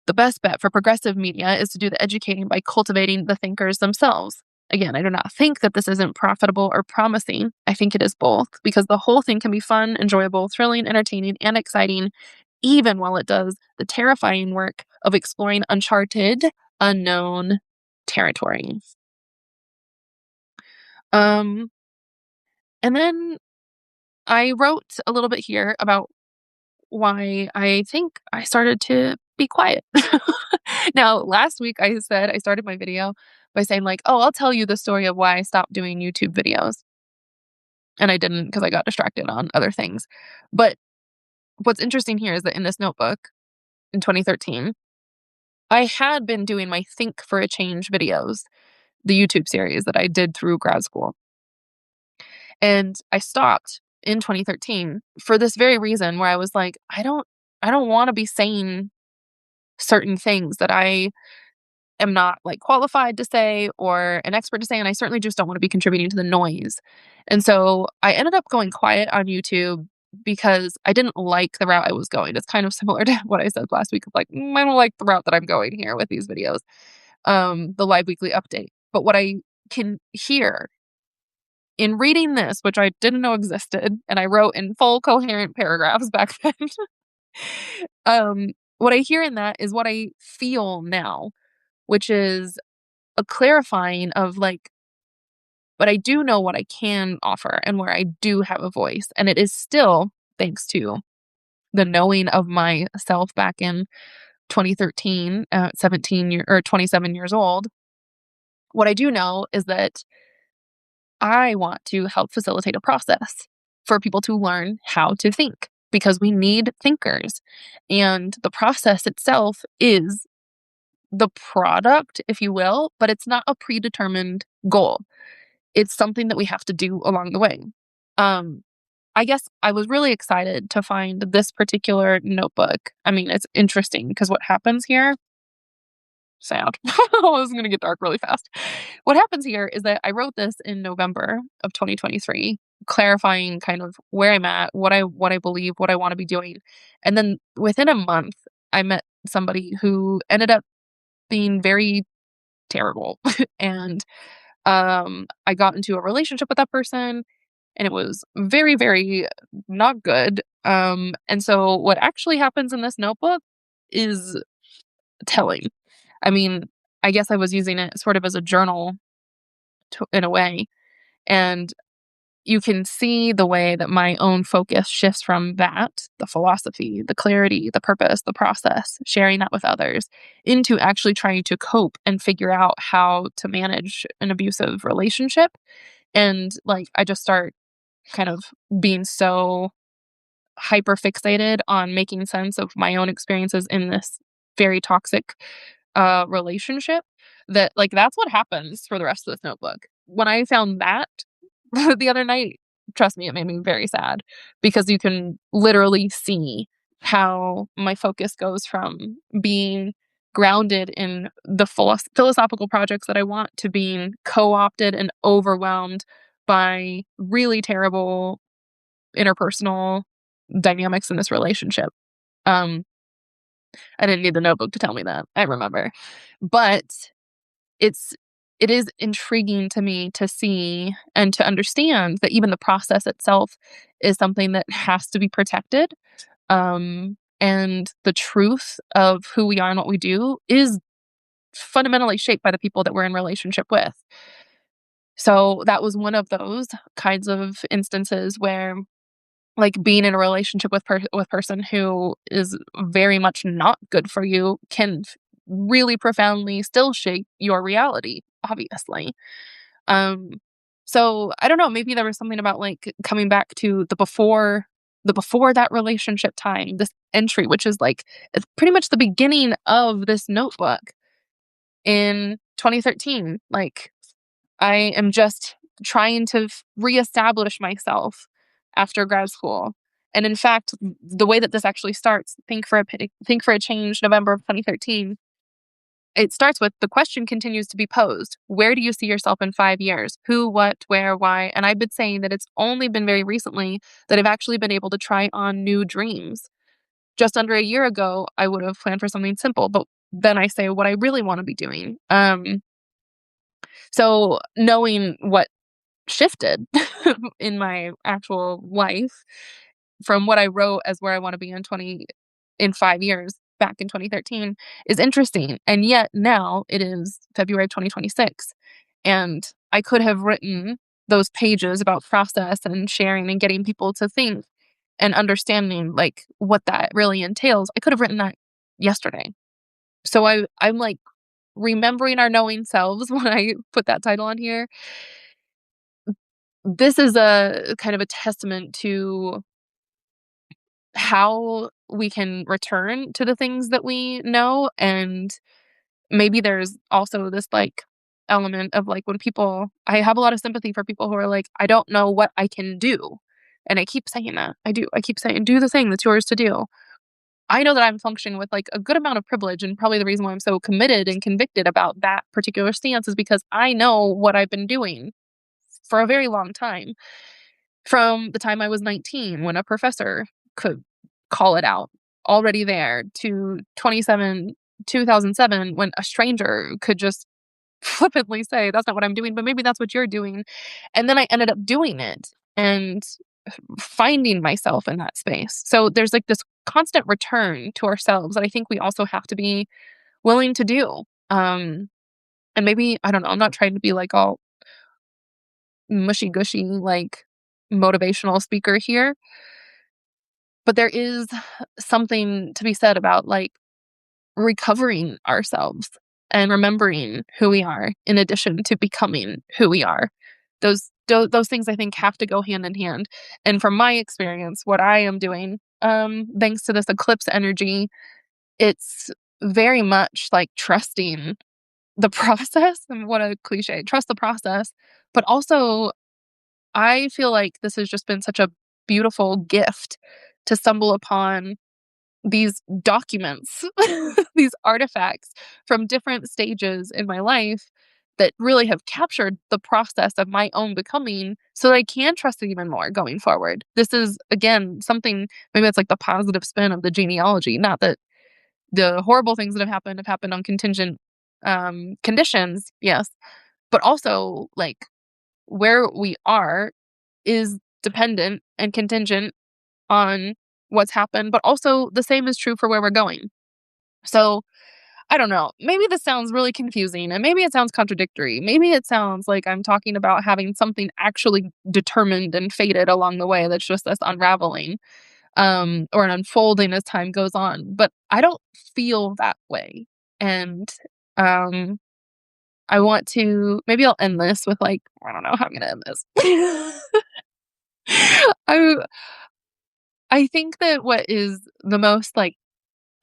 The best bet for progressive media is to do the educating by cultivating the thinkers themselves. Again, I do not think that this isn't profitable or promising. I think it is both, because the whole thing can be fun, enjoyable, thrilling, entertaining, and exciting, even while it does the terrifying work of exploring uncharted, unknown territory. Um, and then I wrote a little bit here about why I think I started to be quiet. Now, last week I said I started my video by saying, like, oh, I'll tell you the story of why I stopped doing YouTube videos. And I didn't because I got distracted on other things. But what's interesting here is that in this notebook in 2013, I had been doing my Think for a Change videos, the YouTube series that I did through grad school. And I stopped in 2013 for this very reason where I was like, I don't want to be saying certain things that I am not like qualified to say or an expert to say, and I certainly just don't want to be contributing to the noise. And so I ended up going quiet on YouTube because I didn't like the route I was going. It's kind of similar to what I said last week of like, I don't like the route that I'm going here with these videos, the live weekly update. But what I can hear in reading this, which I didn't know existed, and I wrote in full coherent paragraphs back then, what I hear in that is what I feel now, which is a clarifying of like, but I do know what I can offer and where I do have a voice. And it is still thanks to the knowing of myself back in 2013, 27 years old. What I do know is that I want to help facilitate a process for people to learn how to think because we need thinkers. And the process itself is the product, if you will, but it's not a predetermined goal. It's something that we have to do along the way. Um, I guess I was really excited to find this particular notebook. I mean, it's interesting because what happens here, sad. Oh, this is going to get dark really fast. What happens here is that I wrote this in November of 2023, clarifying kind of where I'm at, what I believe, what I want to be doing. And then within a month, I met somebody who ended up being very terrible. And I got into a relationship with that person and it was very, very not good. And so what actually happens in this notebook is telling. I mean, I guess I was using it sort of as a journal in a way. And you can see the way that my own focus shifts from that, the philosophy, the clarity, the purpose, the process, sharing that with others, into actually trying to cope and figure out how to manage an abusive relationship. And like, I just start kind of being so hyper fixated on making sense of my own experiences in this very toxic relationship that like that's what happens for the rest of this notebook. When I found that the other night, trust me, it made me very sad because you can literally see how my focus goes from being grounded in the philosophical projects that I want to being co-opted and overwhelmed by really terrible interpersonal dynamics in this relationship. Um, I didn't need the notebook to tell me that. I remember. But it's it is intriguing to me to see and to understand that even the process itself is something that has to be protected. and the truth of who we are and what we do is fundamentally shaped by the people that we're in relationship with. So that was one of those kinds of instances where, like, being in a relationship with person who is very much not good for you can really profoundly still shape your reality, obviously. Um, so I don't know, maybe there was something about, like, coming back to the before that relationship time, this entry, which is, like, it's pretty much the beginning of this notebook in 2013. Like, I am just trying to reestablish myself after grad school. And in fact, the way that this actually starts, think for a change, November of 2013. It starts with the question continues to be posed. Where do you see yourself in 5 years? Who, what, where, why? And I've been saying that it's only been very recently that I've actually been able to try on new dreams. Just under a year ago, I would have planned for something simple, but then I say what I really want to be doing. So knowing what shifted in my actual life from what I wrote as where I want to be in 5 years back in 2013 is interesting. And yet now it is February of 2026, and I could have written those pages about process and sharing and getting people to think and understanding, like, what that really entails. I could have written that yesterday. So I'm like remembering our knowing selves when I put that title on here. This is a kind of a testament to how we can return to the things that we know, and maybe there's also this, like, element of, like, when people I have a lot of sympathy for people who are like, "I don't know what I can do." And I keep saying that. I do. I keep saying, "Do the thing that's yours to do." I know that I'm functioning with, like, a good amount of privilege, and probably the reason why I'm so committed and convicted about that particular stance is because I know what I've been doing for a very long time. From the time I was 19 when a professor could call it out, already there, to 2007 when a stranger could just flippantly say, "That's not what I'm doing, but maybe that's what you're doing." And then I ended up doing it and finding myself in that space. So there's, like, this constant return to ourselves that I think we also have to be willing to do. And maybe, I don't know, I'm not trying to be, like, all mushy gushy, like, motivational speaker here, but there is something to be said about, like, recovering ourselves and remembering who we are in addition to becoming who we are. Those things I think have to go hand in hand. And from my experience, what I am doing, thanks to this eclipse energy, it's very much like trusting the process. And what a cliche, trust the process. But also, I feel like this has just been such a beautiful gift to stumble upon these documents, these artifacts from different stages in my life that really have captured the process of my own becoming so that I can trust it even more going forward. This is, again, something, maybe it's like the positive spin of the genealogy. Not that the horrible things that have happened on contingent conditions, yes, but also, like, where we are is dependent and contingent on what's happened, but also the same is true for where we're going. So, I don't know. Maybe this sounds really confusing and maybe it sounds contradictory. Maybe it sounds like I'm talking about having something actually determined and fated along the way that's just this unraveling, or an unfolding as time goes on. But I don't feel that way. And um, I want to, maybe I'll end this with, like, I don't know how I'm gonna end this. I I think that what is the most, like,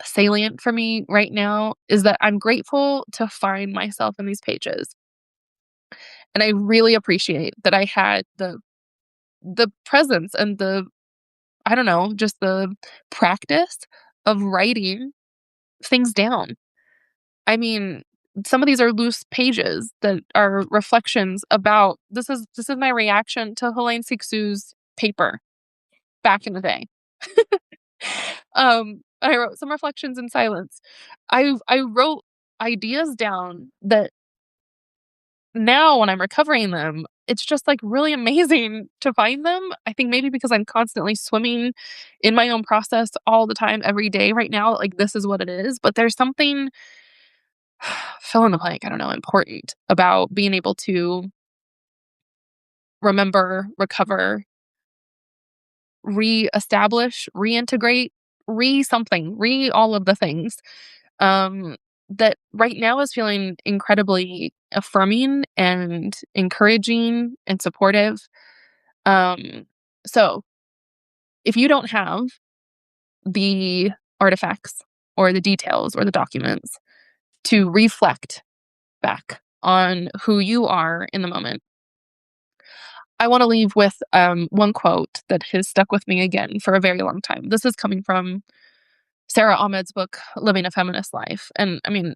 salient for me right now is that I'm grateful to find myself in these pages. And I really appreciate that I had the presence and the, I don't know, just the practice of writing things down. I mean, some of these are loose pages that are reflections about, this is my reaction to Helene Cixous's paper back in the day. I wrote some reflections in silence. I wrote ideas down that now when I'm recovering them, it's just, like, really amazing to find them. I think maybe because I'm constantly swimming in my own process all the time, every day right now, like, this is what it is, but there's something fill in the blank, I don't know, important about being able to remember, recover, reestablish, reintegrate, re-something, re all of the things, um, that right now is feeling incredibly affirming and encouraging and supportive. Um, so if you don't have the artifacts or the details or the documents to reflect back on who you are in the moment, I want to leave with one quote that has stuck with me again for a very long time. This is coming from Sarah Ahmed's book, Living a Feminist Life. And I mean,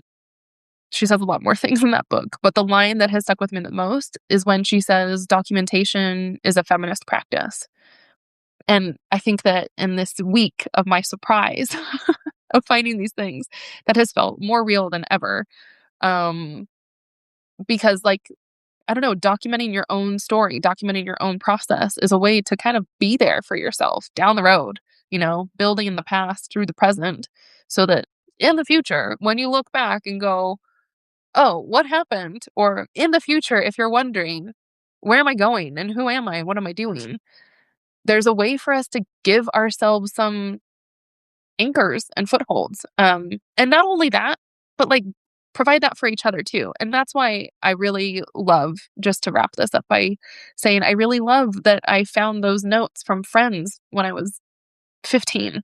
she says a lot more things in that book, but the line that has stuck with me the most is when she says, documentation is a feminist practice. And I think that in this week of my surprise of finding these things, that has felt more real than ever. Um, because, like, I don't know, documenting your own story, documenting your own process is a way to kind of be there for yourself down the road, building in the past through the present so that in the future, when you look back and go, oh, what happened? Or in the future, if you're wondering, where am I going and who am I? What am I doing? There's a way for us to give ourselves some anchors and footholds. And not only that, but like provide that for each other too. And that's why I really love, just to wrap this up by saying, I really love that I found those notes from friends when I was 15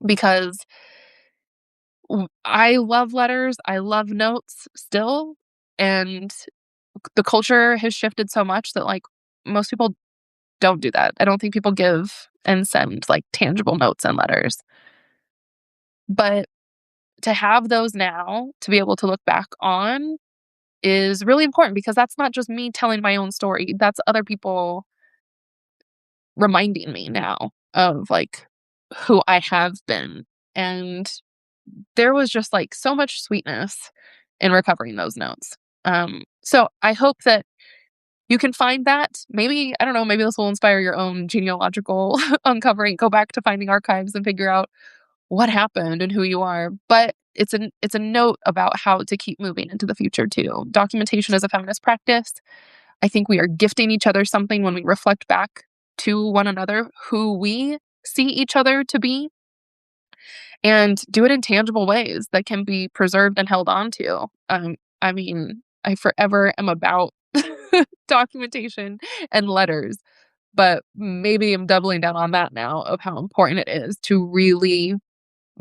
because I love letters, I love notes still. And the culture has shifted so much that like most people don't do that. I don't think people give and send like tangible notes and letters. But to have those now, to be able to look back on is really important because that's not just me telling my own story. That's other people reminding me now of like who I have been. And there was just like so much sweetness in recovering those notes. So I hope that you can find that. Maybe, I don't know, maybe this will inspire your own genealogical uncovering. Go back to finding archives and figure out what happened and who you are. But it's a note about how to keep moving into the future too. Documentation is a feminist practice. I think we are gifting each other something when we reflect back to one another who we see each other to be and do it in tangible ways that can be preserved and held on to. I mean, I forever am about documentation and letters, but maybe I'm doubling down on that now of how important it is to really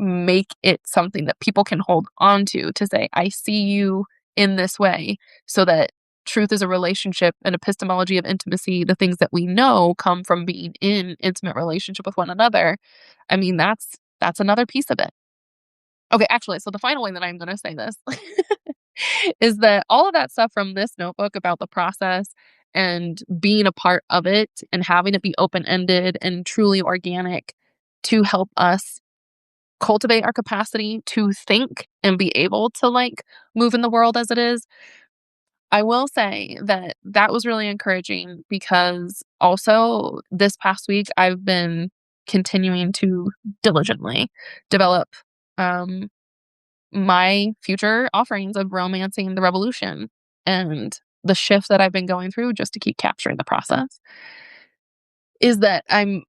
make it something that people can hold on to say, I see you in this way, so that truth is a relationship, an epistemology of intimacy. The things that we know come from being in intimate relationship with one another. I mean, that's another piece of it. Okay, actually, so the final way that I'm going to say this is that all of that stuff from this notebook about the process and being a part of it and having it be open-ended and truly organic to help us cultivate our capacity to think and be able to like move in the world as it is. I will say that that was really encouraging because also this past week I've been continuing to diligently develop um, my future offerings of romancing the revolution and the shift that I've been going through just to keep capturing the process is that I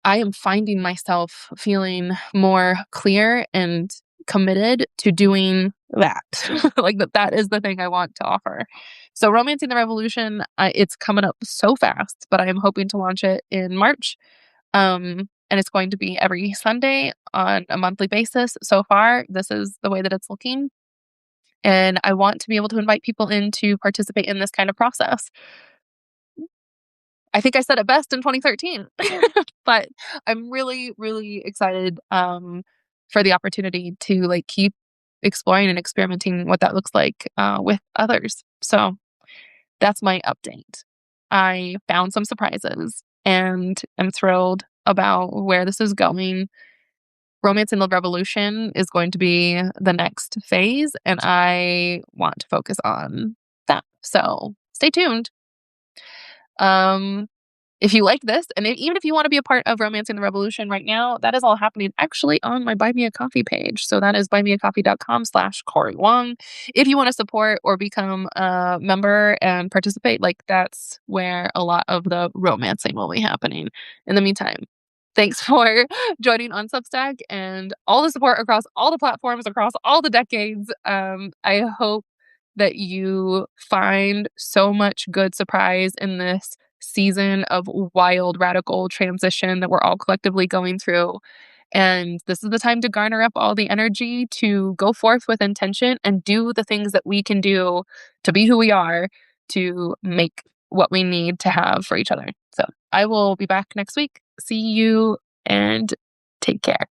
am finding myself feeling more clear and committed to doing that. Like that is the thing I want to offer. So Romancing the Revolution, it's coming up so fast, but I am hoping to launch it in March. And it's going to be every Sunday on a monthly basis. So far, this is the way that it's looking. And I want to be able to invite people in to participate in this kind of process. I think I said it best in 2013, but I'm really, really excited for the opportunity to like keep exploring and experimenting what that looks like with others. So that's my update. I found some surprises and am thrilled about where this is going. Romance in the Revolution is going to be the next phase, and I want to focus on that. So stay tuned. Um, if you like this, and even if you want to be a part of Romancing the Revolution right now, that is all happening actually on my Buy Me a Coffee page. So that is buymeacoffee.com/Cori Wong. If you want to support or become a member and participate, like that's where a lot of the romancing will be happening. In the meantime, thanks for joining on Substack and all the support across all the platforms, across all the decades. I hope that you find so much good surprise in this season of wild, radical transition that we're all collectively going through. And this is the time to garner up all the energy to go forth with intention and do the things that we can do to be who we are, to make what we need to have for each other. So I will be back next week. See you and take care.